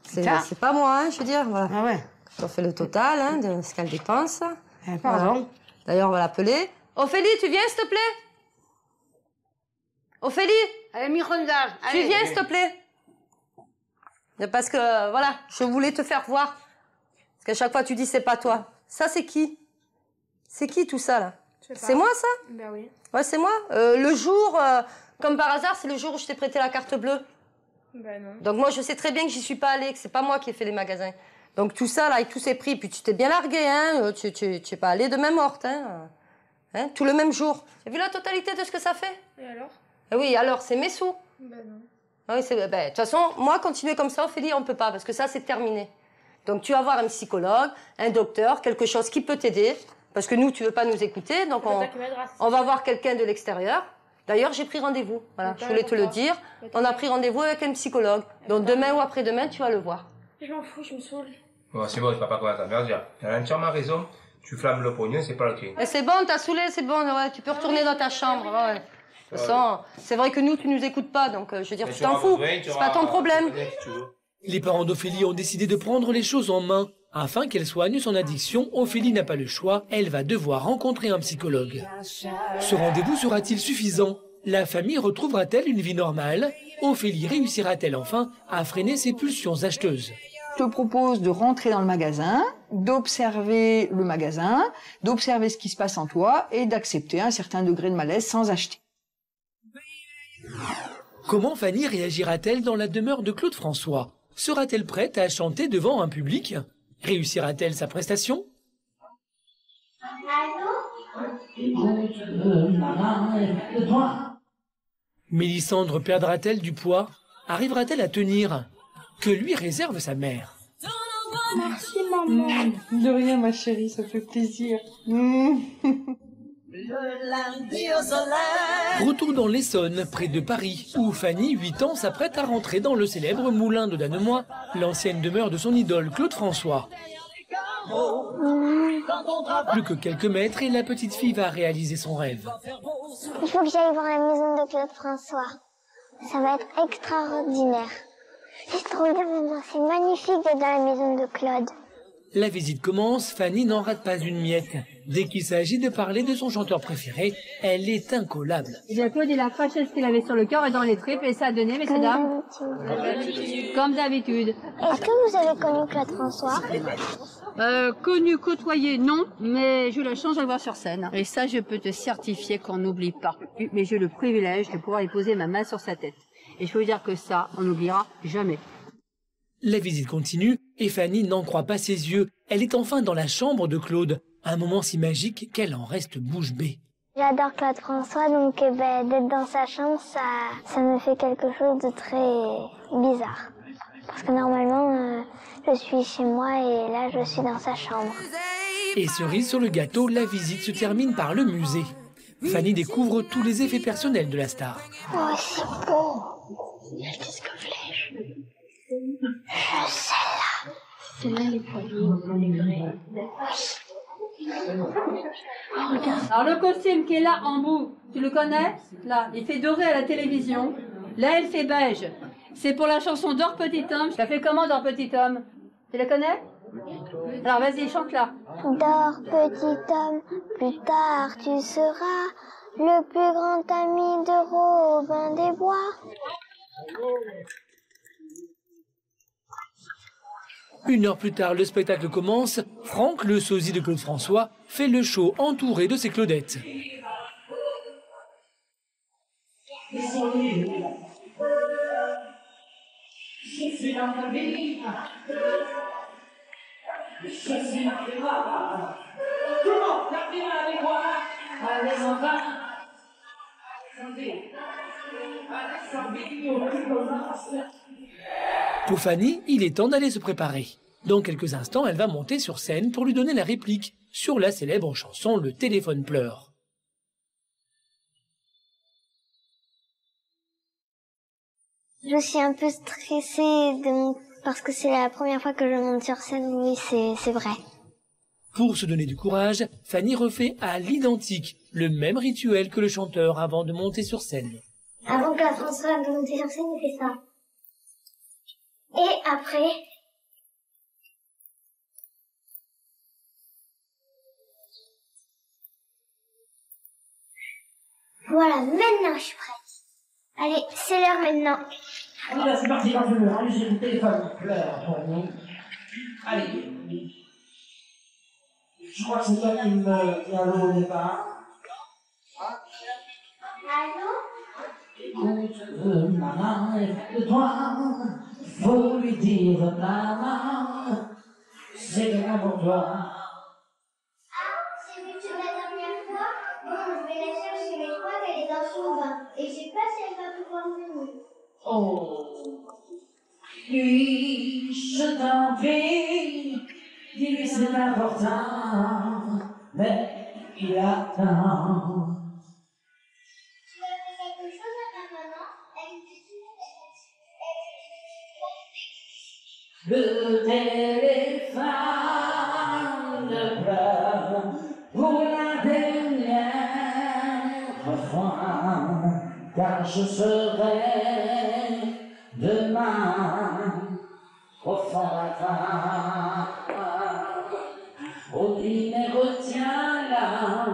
c'est pas moi, hein, je veux dire. Voilà. Ah ouais. On fait le total hein, de ce qu'elle dépense. Pardon. Voilà. D'ailleurs, on va l'appeler. Ophélie, tu viens, s'il te plaît? Ophélie, Allez, mi-rondage. tu viens, s'il te plaît? Parce que, voilà, je voulais te faire voir. Parce qu'à chaque fois, tu dis c'est pas toi. Ça, c'est qui? C'est qui tout ça, là? C'est moi, ça? Ben oui. Ouais, c'est moi. Le jour, comme par hasard, c'est le jour où je t'ai prêté la carte bleue. Ben non. Donc moi, je sais très bien que j'y suis pas allée, que c'est pas moi qui ai fait les magasins. Donc tout ça, là, avec tous ces prix, puis tu t'es bien largué, hein. Tu es pas allée de main morte, hein. Tout le même jour. Tu as vu la totalité de ce que ça fait? Et alors? Eh oui, alors, c'est mes sous. Ben non. Oui, de toute façon, moi, continuer comme ça, Ophélie, on peut pas, parce que ça, c'est terminé. Donc tu vas voir un psychologue, un docteur, quelque chose qui peut t'aider, parce que nous, tu veux pas nous écouter, donc on va voir quelqu'un de l'extérieur. D'ailleurs, j'ai pris rendez-vous, voilà, je voulais te le dire. On a pris rendez-vous avec un psychologue. Donc demain ou après-demain, tu vas le voir. Je m'en fous, je me saoule. Bon, c'est bon, je ne vais pas commencer à dire. Tu as entièrement raison. Tu flammes le pognon, c'est pas le tien. Mais c'est bon, t'as saoulé, c'est bon, ouais, tu peux retourner dans ta chambre. Ouais. De toute façon, c'est vrai que nous, tu nous écoutes pas, donc je veux dire, tu t'en fous. C'est pas ton problème. Les parents d'Ophélie ont décidé de prendre les choses en main. Afin qu'elle soigne son addiction, Ophélie n'a pas le choix, elle va devoir rencontrer un psychologue. Ce rendez-vous sera-t-il suffisant? La famille retrouvera-t-elle une vie normale? Ophélie réussira-t-elle enfin à freiner ses pulsions acheteuses? Je te propose de rentrer dans le magasin, d'observer le magasin, d'observer ce qui se passe en toi et d'accepter un certain degré de malaise sans acheter. Comment Fanny réagira-t-elle dans la demeure de Claude François? Sera-t-elle prête à chanter devant un public? Réussira-t-elle sa prestation? Mélissandre perdra-t-elle du poids? Arrivera-t-elle à tenir? Que lui réserve sa mère? Merci maman. De rien ma chérie, ça fait plaisir. Retour dans l'Essonne, près de Paris, où Fanny, 8 ans, s'apprête à rentrer dans le célèbre moulin de Danemois, l'ancienne demeure de son idole Claude François. Plus que quelques mètres et la petite fille va réaliser son rêve. Il faut que j'aille voir la maison de Claude François. Ça va être extraordinaire. Juste regarde, c'est magnifique d'être dans la maison de Claude. La visite commence, Fanny n'en rate pas une miette. Dès qu'il s'agit de parler de son chanteur préféré, elle est incollable. Eh bien, Claude, il a craché ce qu'il avait sur le cœur et dans les tripes, et ça a donné, messieurs, dames. Comme d'habitude. Est-ce que vous avez connu Claude François? Connu, côtoyé, non, mais j'ai eu la chance de le voir sur scène. Et ça, je peux te certifier qu'on n'oublie pas. Mais j'ai le privilège de pouvoir y poser ma main sur sa tête. Et je peux vous dire que ça, on n'oubliera jamais. La visite continue et Fanny n'en croit pas ses yeux. Elle est enfin dans la chambre de Claude. Un moment si magique qu'elle en reste bouche bée. J'adore Claude François, donc d'être dans sa chambre, ça me fait quelque chose de très bizarre. Parce que normalement, je suis chez moi et là, je suis dans sa chambre. Et cerise sur le gâteau, la visite se termine par le musée. Fanny découvre tous les effets personnels de la star. Oh, c'est beau. Qu'est-ce que flèche? Celle-là. Celle-là, les produits sont livrés. Alors le costume qui est là en bout, tu le connais? Là, il fait doré à la télévision. Là, elle fait beige. C'est pour la chanson Dors petit homme. Ça fait comment Dors petit homme? Tu la connais? Alors vas-y, chante-la. Dors petit homme, plus tard tu seras le plus grand ami de Robin des Bois. Une heure plus tard, le spectacle commence. Franck, le sosie de Claude François, fait le show entouré de ses Claudettes. Pour Fanny, il est temps d'aller se préparer. Dans quelques instants, elle va monter sur scène pour lui donner la réplique sur la célèbre chanson Le téléphone pleure. Je suis un peu stressée parce que c'est la première fois que je monte sur scène, oui, c'est vrai. Pour se donner du courage, Fanny refait à l'identique le même rituel que le chanteur avant de monter sur scène. Avant que la François de monter sur scène, il fait ça. Et après... Voilà, maintenant je suis prête. Allez, c'est l'heure maintenant. Allez, là, c'est parti, allez, j'ai le téléphone qui pleure pour nous. Allez. Je crois que c'est toi qui me dis allô au départ. Allô? Écoute, maman, écoute-toi. Faut lui dire, maman, c'est bien pour toi. C'est vu que la dernière fois, bon, je vais la chercher, mais je crois qu'elle est dans son bain. Et je sais pas si elle va pouvoir venir. Oh, lui, je t'en prie, dis-lui c'est important, mais il attend. Tu as fait quelque chose à ta maman? Elle me dit Le téléphone pleure pour la dernière fois, car je serai demain au fond de la table. Oublie mais retiens là.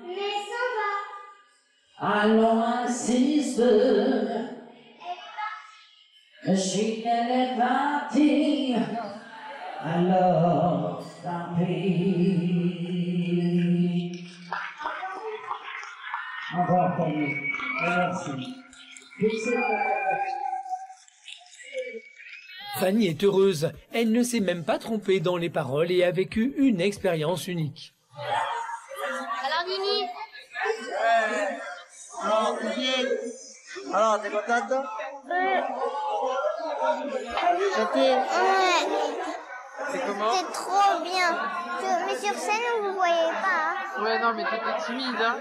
Mais ça va. Allons, insiste. Si elle est partie, alors tant pis. Encore pour nous. Merci. Fanny est heureuse. Elle ne s'est même pas trompée dans les paroles et a vécu une expérience unique. Alors, Nini? Alors, alors, t'es contente? C'est comment? C'est trop bien. Mais sur scène, vous voyez pas. Hein. Ouais, non, mais t'étais timide, hein.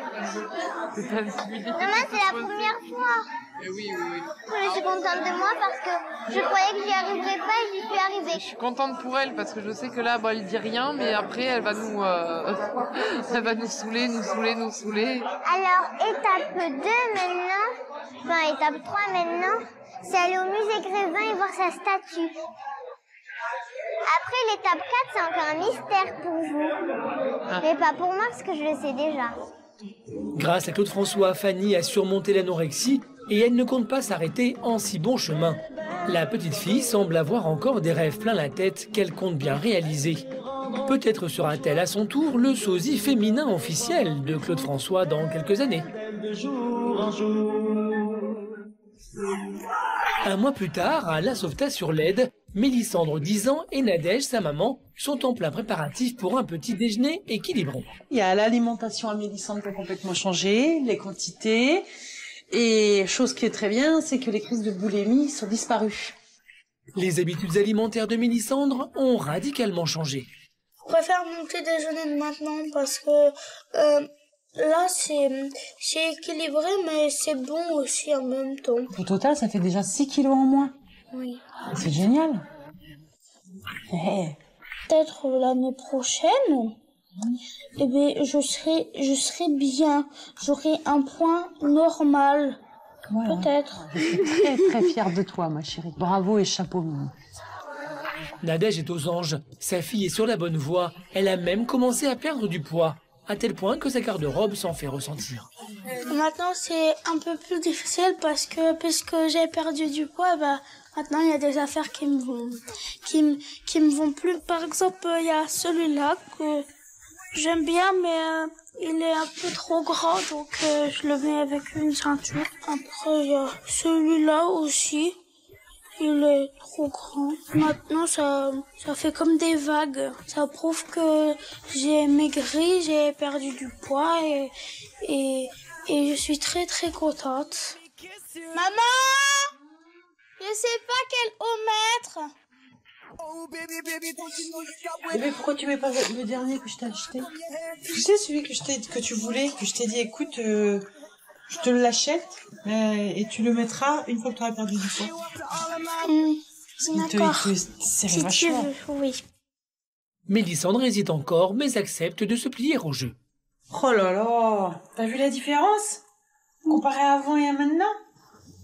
T'étais intimidée. Maman, c'est la première fois. Oui. Je suis contente de moi parce que je croyais que j'y arriverais pas et j'y suis arrivée. Je suis contente pour elle parce que je sais que là, bon, elle dit rien, mais après, elle va nous, elle va nous saouler. Alors, étape 2 maintenant, enfin étape 3 maintenant, c'est aller au musée Grévin et voir sa statue. Après, l'étape 4, c'est encore un mystère pour vous. Mais pas pour moi, parce que je le sais déjà. Grâce à Claude François, Fanny a surmonté l'anorexie et elle ne compte pas s'arrêter en si bon chemin. La petite fille semble avoir encore des rêves plein la tête qu'elle compte bien réaliser. Peut-être sera-t-elle à son tour le sosie féminin officiel de Claude François dans quelques années. Un mois plus tard, à La Sauvetat-sur-Lède, Mélissandre, 10 ans, et Nadège, sa maman, sont en plein préparatif pour un petit déjeuner équilibré. Il y a l'alimentation à Mélissandre qui a complètement changé, les quantités. Et chose qui est très bien, c'est que les crises de boulimie sont disparues. Les habitudes alimentaires de Mélissandre ont radicalement changé. Je préfère mon petit déjeuner de maintenant parce que Là, c'est équilibré, mais c'est bon aussi en même temps. Au total, ça fait déjà 6 kilos en moins. Oui. C'est génial. Hey. Peut-être l'année prochaine, eh bien, je serai bien. J'aurai un point normal. Ouais, peut-être. Je suis très très fière de toi, ma chérie. Bravo et chapeau. Nadège est aux anges. Sa fille est sur la bonne voie. Elle a même commencé à perdre du poids, à tel point que sa garde-robe s'en fait ressentir. Maintenant, c'est un peu plus difficile parce que puisque j'ai perdu du poids, bah, maintenant il y a des affaires qui me vont plus. Par exemple, il y a celui-là que j'aime bien, mais il est un peu trop grand, donc je le mets avec une ceinture. Après, il y a celui-là aussi. Il est trop grand. Maintenant, ça fait comme des vagues. Ça prouve que j'ai maigri, j'ai perdu du poids et je suis très très contente. Maman! Je sais pas quel eau mettre. Mais pourquoi tu mets pas le dernier que je t'ai acheté? Tu sais, celui que tu voulais, que je t'ai dit, écoute, je te l'achète et tu le mettras une fois que tu auras perdu du poids. D'accord. Si tu veux, oui. Mélissandre hésite encore, mais accepte de se plier au jeu. Oh là là, t'as vu la différence comparé à avant et à maintenant?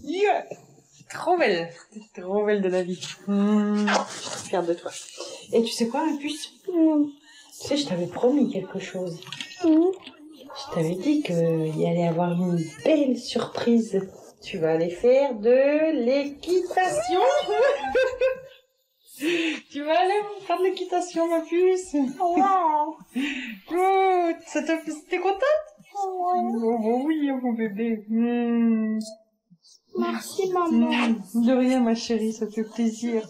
Yeah. Trop belle de la vie. Je suis fière de toi. Et tu sais quoi, ma puce? Tu sais, je t'avais promis quelque chose. Je t'avais dit qu'il y allait avoir une belle surprise. Tu vas aller faire de l'équitation. Tu vas aller faire de l'équitation, ma puce. Wow. T'es contente? Oui, mon bébé. Merci, maman. De rien, ma chérie, ça fait plaisir.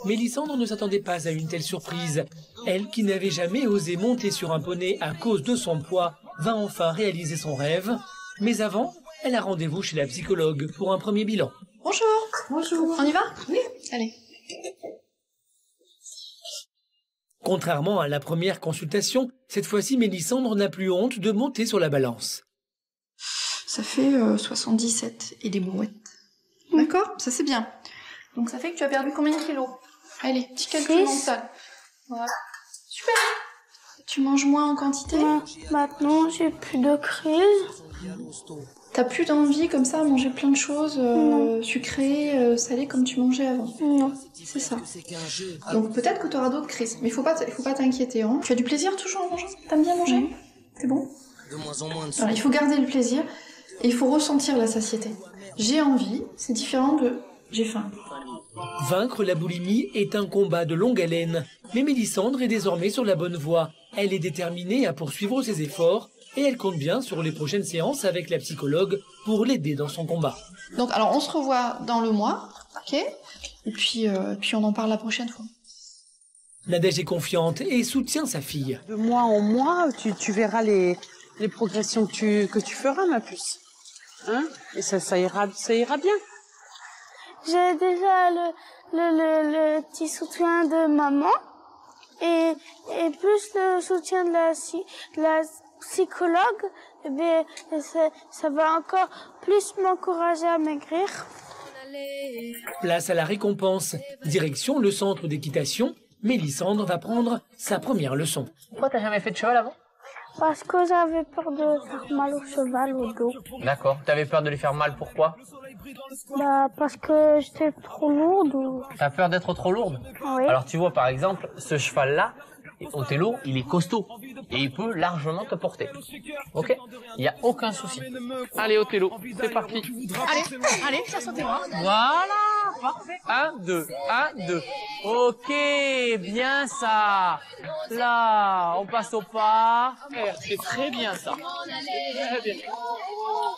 Mélissandre ne s'attendait pas à une telle surprise. Elle, qui n'avait jamais osé monter sur un poney à cause de son poids, va enfin réaliser son rêve. Mais avant, elle a rendez-vous chez la psychologue pour un premier bilan. Bonjour. Bonjour. On y va? Oui. Allez. Contrairement à la première consultation, cette fois-ci, Mélissandre n'a plus honte de monter sur la balance. Ça fait 77 et des brouettes. D'accord? Ça c'est bien. Donc ça fait que tu as perdu combien de kilos? Allez, petit calcul mental. Voilà. Super. Tu manges moins en quantité? Maintenant, j'ai plus de crise. T'as plus d'envie comme ça à manger plein de choses sucrées, salées comme tu mangeais avant? Non. C'est ça. Donc peut-être que tu auras d'autres crises, mais il faut pas t'inquiéter. Hein. Tu as du plaisir toujours en mangeant? T'aimes bien manger? C'est bon? Alors, il faut garder le plaisir et il faut ressentir la satiété. J'ai envie, c'est différent de j'ai faim. Vaincre la boulimie est un combat de longue haleine, mais Mélissandre est désormais sur la bonne voie. Elle est déterminée à poursuivre ses efforts et elle compte bien sur les prochaines séances avec la psychologue pour l'aider dans son combat. Donc alors on se revoit dans le mois, ok? Et puis on en parle la prochaine fois. Nadège est confiante et soutient sa fille. De mois en mois, tu verras les progressions que tu feras, ma puce. Hein? Et ça ira bien. J'ai déjà le petit soutien de maman et plus le soutien de la psychologue, eh bien, ça va encore plus m'encourager à maigrir. Place à la récompense. Direction le centre d'équitation, Mélissandre va prendre sa première leçon. Pourquoi t'as jamais fait de cheval avant? Parce que j'avais peur de faire mal au cheval au dos. D'accord. T'avais peur de lui faire mal, pourquoi? Bah, parce que j'étais trop lourde. T'as peur d'être trop lourde? Oui. Alors tu vois, par exemple, ce cheval-là, Othello, il est costaud et il peut largement te porter. Ok? Il n'y a aucun souci. Allez, Othello, c'est parti. Allez, tiens sur tes bras. Voilà, parfait. 1, 2, 1, 2. Ok, bien ça. Là, on passe au pas. C'est très bien ça. Très bien.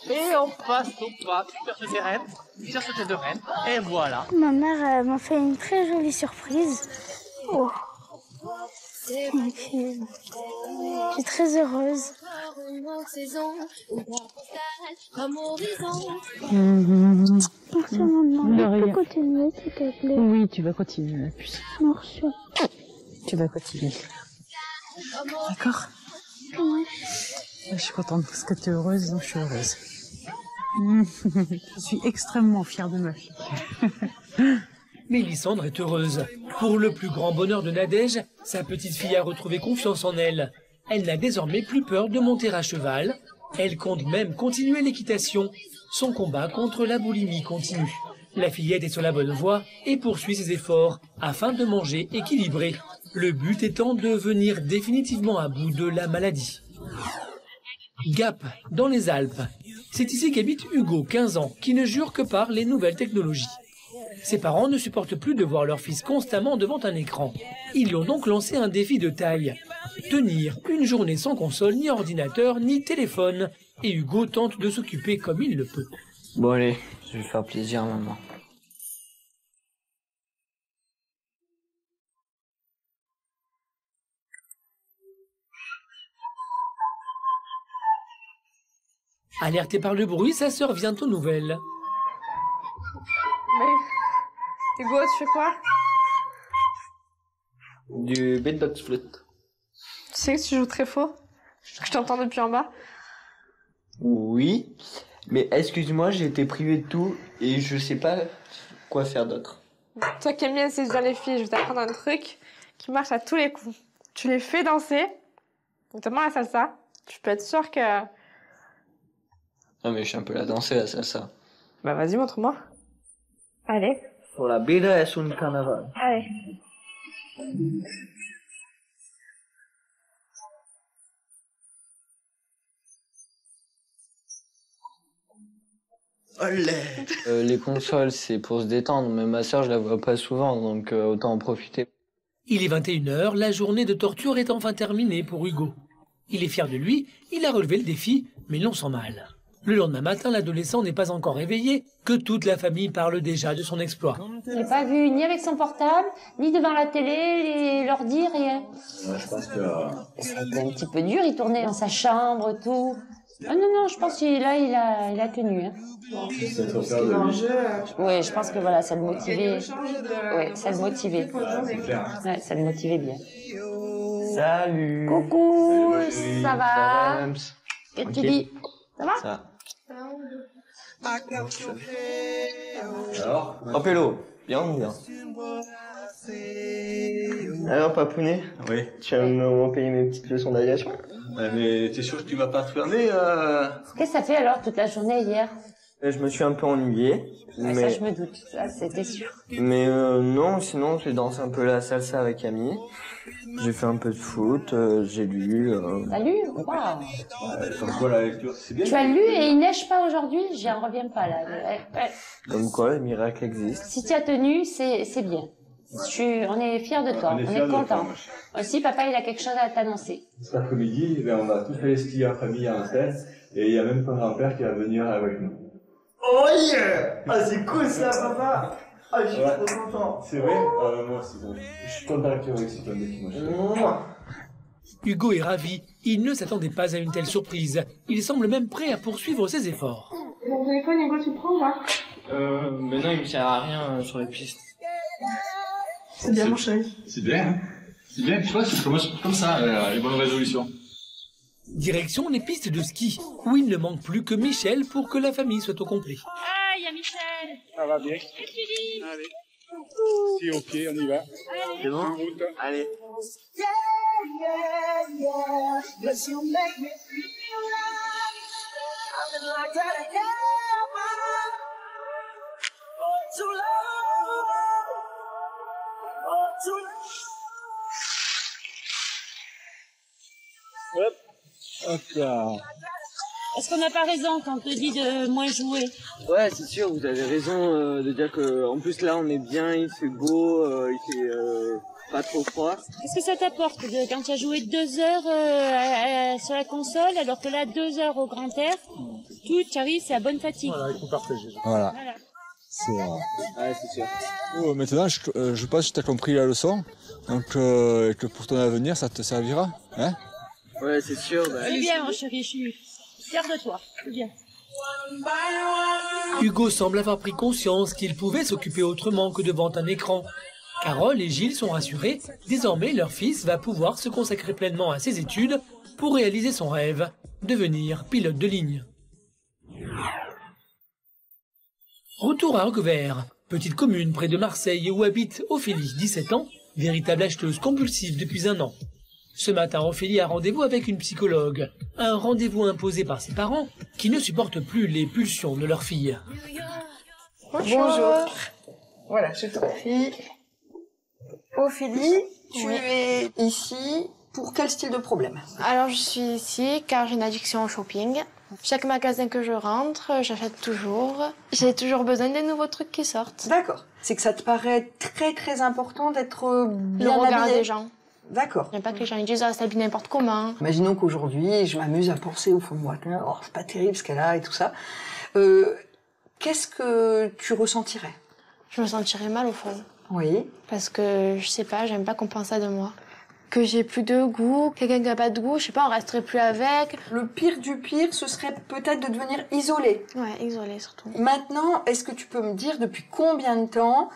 Et on passe au pas. Tu tires sur tes rênes. Tu tires sur tes deux rênes. Et voilà. Ma mère elle m'a fait une très jolie surprise. Oh. Donc, je suis très heureuse. Merci maman. Je peux continuer s'il te plaît? Oui, tu vas continuer, la puce. Merci. Tu vas continuer. D'accord? Je suis contente parce que tu es heureuse, donc je suis heureuse. Je suis extrêmement fière de ma fille. Mélissandre est heureuse. Pour le plus grand bonheur de Nadège, sa petite fille a retrouvé confiance en elle. Elle n'a désormais plus peur de monter à cheval. Elle compte même continuer l'équitation. Son combat contre la boulimie continue. La fillette est sur la bonne voie et poursuit ses efforts afin de manger équilibré. Le but étant de venir définitivement à bout de la maladie. Gap, dans les Alpes. C'est ici qu'habite Hugo, 15 ans, qui ne jure que par les nouvelles technologies. Ses parents ne supportent plus de voir leur fils constamment devant un écran. Ils lui ont donc lancé un défi de taille. Tenir une journée sans console, ni ordinateur, ni téléphone. Et Hugo tente de s'occuper comme il le peut. Bon allez, je vais faire plaisir à maman. Alertée par le bruit, sa sœur vient aux nouvelles. Mais, Hugo, tu fais quoi? Du beatbox flûte. Tu sais que tu joues très faux? Je t'entends depuis en bas. Oui, mais excuse-moi, j'ai été privé de tout et je sais pas quoi faire d'autre. Toi qui aimes bien séduire les filles, je vais t'apprendre un truc qui marche à tous les coups. Tu les fais danser, notamment la salsa. Tu peux être sûr que... Non mais je suis un peu la danser la salsa. Bah vas-y, montre-moi. Allez. Pour la vida es un carnaval. Allez. Les consoles, c'est pour se détendre, mais ma sœur, je la vois pas souvent, donc autant en profiter. Il est 21h, la journée de torture est enfin terminée pour Hugo. Il est fier de lui, il a relevé le défi, mais non sans mal. Le lendemain matin, l'adolescent n'est pas encore réveillé, que toute la famille parle déjà de son exploit. Je l'ai pas vu ni avec son portable, ni devant la télé, l'ordi, rien. Je pense que... C'était un petit peu dur, il tournait dans sa chambre, tout. Ah non, je pense qu'il il a tenu. Hein. Oui, je pense que voilà, ça le motivait. Oui, ça le motivait. Ouais, ça le motivait bien. Salut. Coucou, Salut, ça va? Qu'est-ce que tu dis? Ça va? Ça. Alors, en pélo, bien ou bien? Alors, papounet? Oui. Tu vas me payer mes petites leçons d'aviation? Mais t'es sûr que tu vas pas te fermer Qu'est-ce que ça fait alors toute la journée hier? Je me suis un peu ennuyé. Ouais, mais... Ça, je me doute, ça, c'était sûr. Mais non, sinon, j'ai dansé un peu la salsa avec Ami. J'ai fait un peu de foot, j'ai lu. T'as lu? Waouh! Comme quoi la lecture, c'est bien. Tu as lu et il neige pas aujourd'hui? J'en reviens pas là. Ouais. Comme quoi, les miracles existent. Si tu as tenu, c'est bien. On est fiers de toi, on est content. Aussi, papa, il a quelque chose à t'annoncer. Cet après-midi, on va tous aller skier en famille à Ansel, et il y a même ton grand-père qui va venir avec nous. Oh yeah! Ah, c'est cool ça, papa! Ah, je suis trop content. C'est vrai? Moi aussi, bon. Je suis content que tu réussisses ton défi, moi. Hugo est ravi. Il ne s'attendait pas à une telle surprise. Il semble même prêt à poursuivre ses efforts. Mon téléphone, Hugo, tu le prends ou pas? Mais non, il me sert à rien sur les pistes. C'est bien, mon chéri. C'est bien, hein? C'est bien, tu vois, c'est comme ça, les bonnes résolutions. Direction les pistes de ski, où il ne manque plus que Michel pour que la famille soit au complet. Ah, il y a Michel. Ça va bien. Qu'est-ce que tu dis? Allez. C'est ok, on y va. C'est bon? Allez. Hop. Hop là. Est-ce qu'on n'a pas raison quand on te dit de moins jouer? Ouais, c'est sûr, vous avez raison de dire que, en plus là, on est bien, il fait beau, il fait pas trop froid. Qu'est-ce que ça t'apporte quand tu as joué 2 heures sur la console, alors que là, 2 heures au grand air, tout, tu arrives, c'est à bonne fatigue. Voilà, il faut partager. Voilà. C'est ouais, c'est sûr. Oh, maintenant, je pense que tu as compris la leçon, donc que pour ton avenir, ça te servira, hein? Ouais, c'est sûr. Bah... C'est bien, mon chéri, je suis fière de toi. C'est bien. Hugo semble avoir pris conscience qu'il pouvait s'occuper autrement que devant un écran. Carole et Gilles sont rassurés. Désormais, leur fils va pouvoir se consacrer pleinement à ses études pour réaliser son rêve, devenir pilote de ligne. Retour à Roquevert, petite commune près de Marseille où habite Ophélie, 17 ans, véritable acheteuse compulsive depuis 1 an. Ce matin, Ophélie a rendez-vous avec une psychologue. Un rendez-vous imposé par ses parents qui ne supportent plus les pulsions de leur fille. Bonjour. Voilà, je t'en prie. Ophélie, tu es ici pour quel style de problème? Alors je suis ici car j'ai une addiction au shopping. Chaque magasin que je rentre, j'achète toujours. J'ai toujours besoin des nouveaux trucs qui sortent. D'accord. C'est que ça te paraît très très important d'être bien Le regard habillée. des gens. D'accord. J'aime pas que les gens disent ah, s'habille n'importe comment. Imaginons qu'aujourd'hui, je m'amuse à penser au fond de moi. Oh, c'est pas terrible ce qu'elle a et tout ça. Qu'est-ce que tu ressentirais? Je me sentirais mal au fond. Oui. Parce que, je sais pas, j'aime pas qu'on pense ça de moi. Que j'ai plus de goût, quelqu'un qui a pas de goût, je sais pas, on resterait plus avec. Le pire du pire, ce serait peut-être de devenir isolé. Ouais, isolé surtout. Maintenant, est-ce que tu peux me dire depuis combien de temps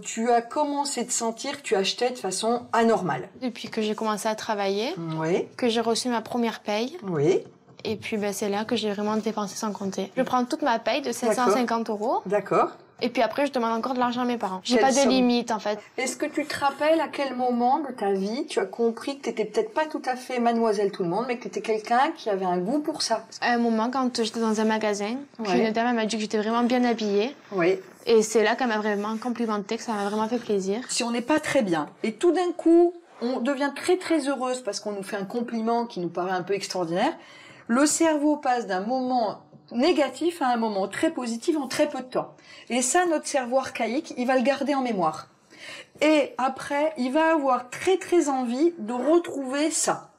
tu as commencé de sentir que tu achetais de façon anormale? Depuis que j'ai commencé à travailler, oui. Que j'ai reçu ma première paye. Oui. Et puis c'est là que j'ai vraiment dépensé sans compter. Je prends toute ma paye de 750 €. D'accord. Et puis après, je demande encore de l'argent à mes parents. J'ai pas de limite, en fait. Est-ce que tu te rappelles à quel moment de ta vie tu as compris que t'étais peut-être pas tout à fait mademoiselle tout le monde, mais que t'étais quelqu'un qui avait un goût pour ça? À un moment, quand j'étais dans un magasin, puis une dame m'a dit que j'étais vraiment bien habillée. Oui. Et c'est là qu'elle m'a vraiment complimenté, que ça m'a vraiment fait plaisir. Si on n'est pas très bien, et tout d'un coup, on devient très très heureuse parce qu'on nous fait un compliment qui nous paraît un peu extraordinaire, le cerveau passe d'un moment négatif à un moment très positif en très peu de temps. Et ça, notre cerveau archaïque, il va le garder en mémoire. Et après, il va avoir très très envie de retrouver ça.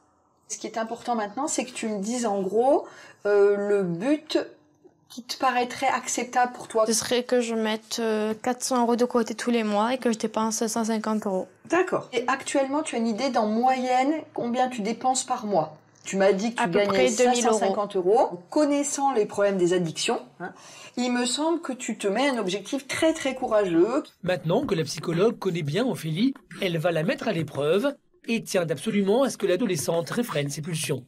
Ce qui est important maintenant, c'est que tu me dises en gros le but qui te paraîtrait acceptable pour toi. Ce serait que je mette 400 € de côté tous les mois et que je dépense 150 €. D'accord. Et actuellement, tu as une idée d'en moyenne combien tu dépenses par mois? Tu m'as dit que tu gagnais 550 €. Connaissant les problèmes des addictions, il me semble que tu te mets un objectif très très courageux. Maintenant que la psychologue connaît bien Ophélie, elle va la mettre à l'épreuve et tient absolument à ce que l'adolescente réfrène ses pulsions.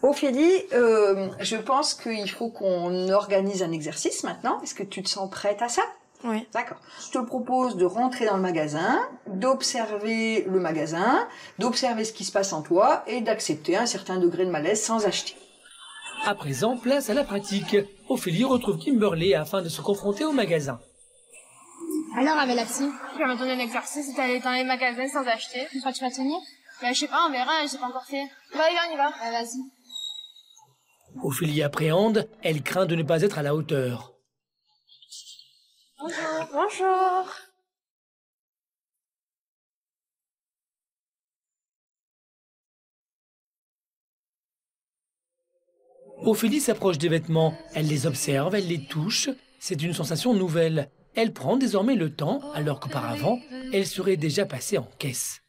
Ophélie, je pense qu'il faut qu'on organise un exercice maintenant. Est-ce que tu te sens prête à ça? Oui. D'accord. Je te propose de rentrer dans le magasin, d'observer le magasin, d'observer ce qui se passe en toi et d'accepter un certain degré de malaise sans acheter. À présent, place à la pratique. Ophélie retrouve Kimberley afin de se confronter au magasin. Alors, avec la psy, tu vas me donner un exercice d'aller dans les magasins sans acheter. Tu vas tenir? Ben, je sais pas, on verra, j'ai pas encore fait. Bah, on y va. Vas-y. Ophélie appréhende, elle craint de ne pas être à la hauteur. Bonjour. Bonjour. Ophélie s'approche des vêtements, elle les observe, elle les touche. C'est une sensation nouvelle. Elle prend désormais le temps, alors qu'auparavant, elle serait déjà passée en caisse.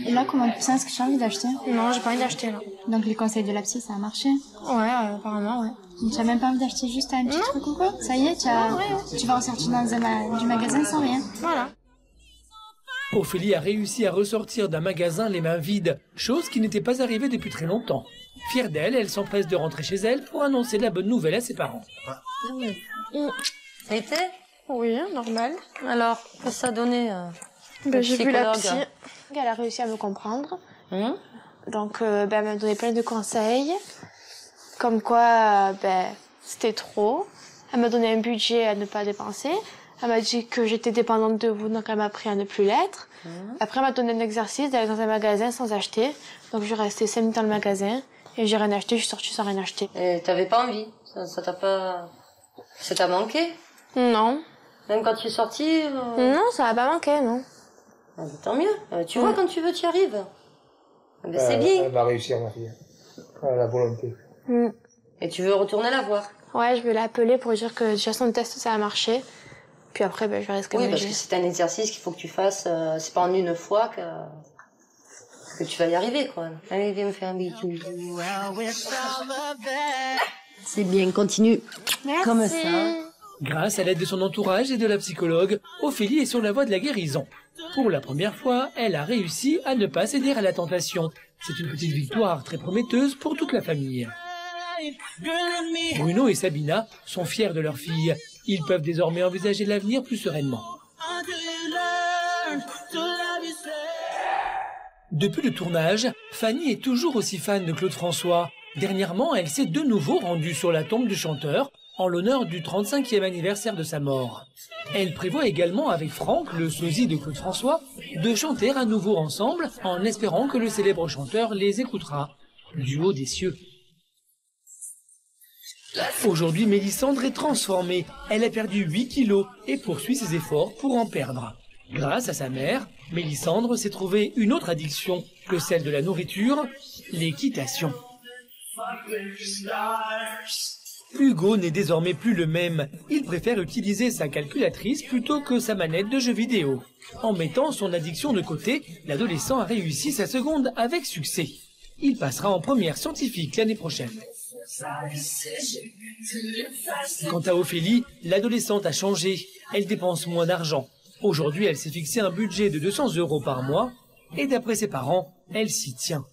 Et là, comment tu sens? Est-ce que tu as envie d'acheter? Non, j'ai pas envie d'acheter là. Donc les conseils de la psy, ça a marché? Ouais, apparemment, ouais. Tu as même pas envie d'acheter juste un petit truc ou quoi? Ça y est, tu vas ressortir du magasin sans rien. Voilà. Ophélie a réussi à ressortir d'un magasin les mains vides, chose qui n'était pas arrivée depuis très longtemps. Fière d'elle, elle s'empresse de rentrer chez elle pour annoncer la bonne nouvelle à ses parents. Ça a été? Oui, normal. Alors, qu'est-ce que ça a donné J'ai vu la psy. Elle a réussi à me comprendre. Donc, elle m'a donné plein de conseils. Comme quoi, c'était trop. Elle m'a donné un budget à ne pas dépenser. Elle m'a dit que j'étais dépendante de vous, donc elle m'a appris à ne plus l'être. Après, elle m'a donné un exercice d'aller dans un magasin sans acheter. Donc, je suis restée 5 minutes dans le magasin et j'ai rien acheté, je suis sortie sans rien acheter. Et t'avais pas envie? Ça t'a pas... Ça t'a manqué? Non. Même quand tu es sortie Non, ça m'a pas manqué, non. Ah, tant mieux. Tu vois, quand tu veux, tu y arrives. C'est bien. Elle va réussir, ma fille. Elle a la volonté. Et tu veux retourner la voir? Ouais, je vais l'appeler pour dire que déjà son test, ça a marché. Puis après, je reste comme Oui, parce que c'est un exercice qu'il faut que tu fasses. C'est pas en une fois que tu vas y arriver, quoi. Allez, viens me faire un bisou. C'est bien, continue. Merci. Comme ça. Grâce à l'aide de son entourage et de la psychologue, Ophélie est sur la voie de la guérison. Pour la première fois, elle a réussi à ne pas céder à la tentation. C'est une petite victoire très prometteuse pour toute la famille. Bruno et Sabina sont fiers de leur fille. Ils peuvent désormais envisager l'avenir plus sereinement. Depuis le tournage, Fanny est toujours aussi fan de Claude François. Dernièrement, elle s'est de nouveau rendue sur la tombe du chanteur en l'honneur du 35e anniversaire de sa mort. Elle prévoit également avec Franck, le sosie de Claude François, de chanter à nouveau ensemble en espérant que le célèbre chanteur les écoutera du haut des cieux. Aujourd'hui, Mélissandre est transformée. Elle a perdu 8 kilos et poursuit ses efforts pour en perdre. Grâce à sa mère, Mélissandre s'est trouvée une autre addiction que celle de la nourriture, l'équitation. Hugo n'est désormais plus le même. Il préfère utiliser sa calculatrice plutôt que sa manette de jeux vidéo. En mettant son addiction de côté, l'adolescent a réussi sa seconde avec succès. Il passera en première scientifique l'année prochaine. Quant à Ophélie, l'adolescente a changé. Elle dépense moins d'argent. Aujourd'hui, elle s'est fixé un budget de 200 € par mois et d'après ses parents, elle s'y tient.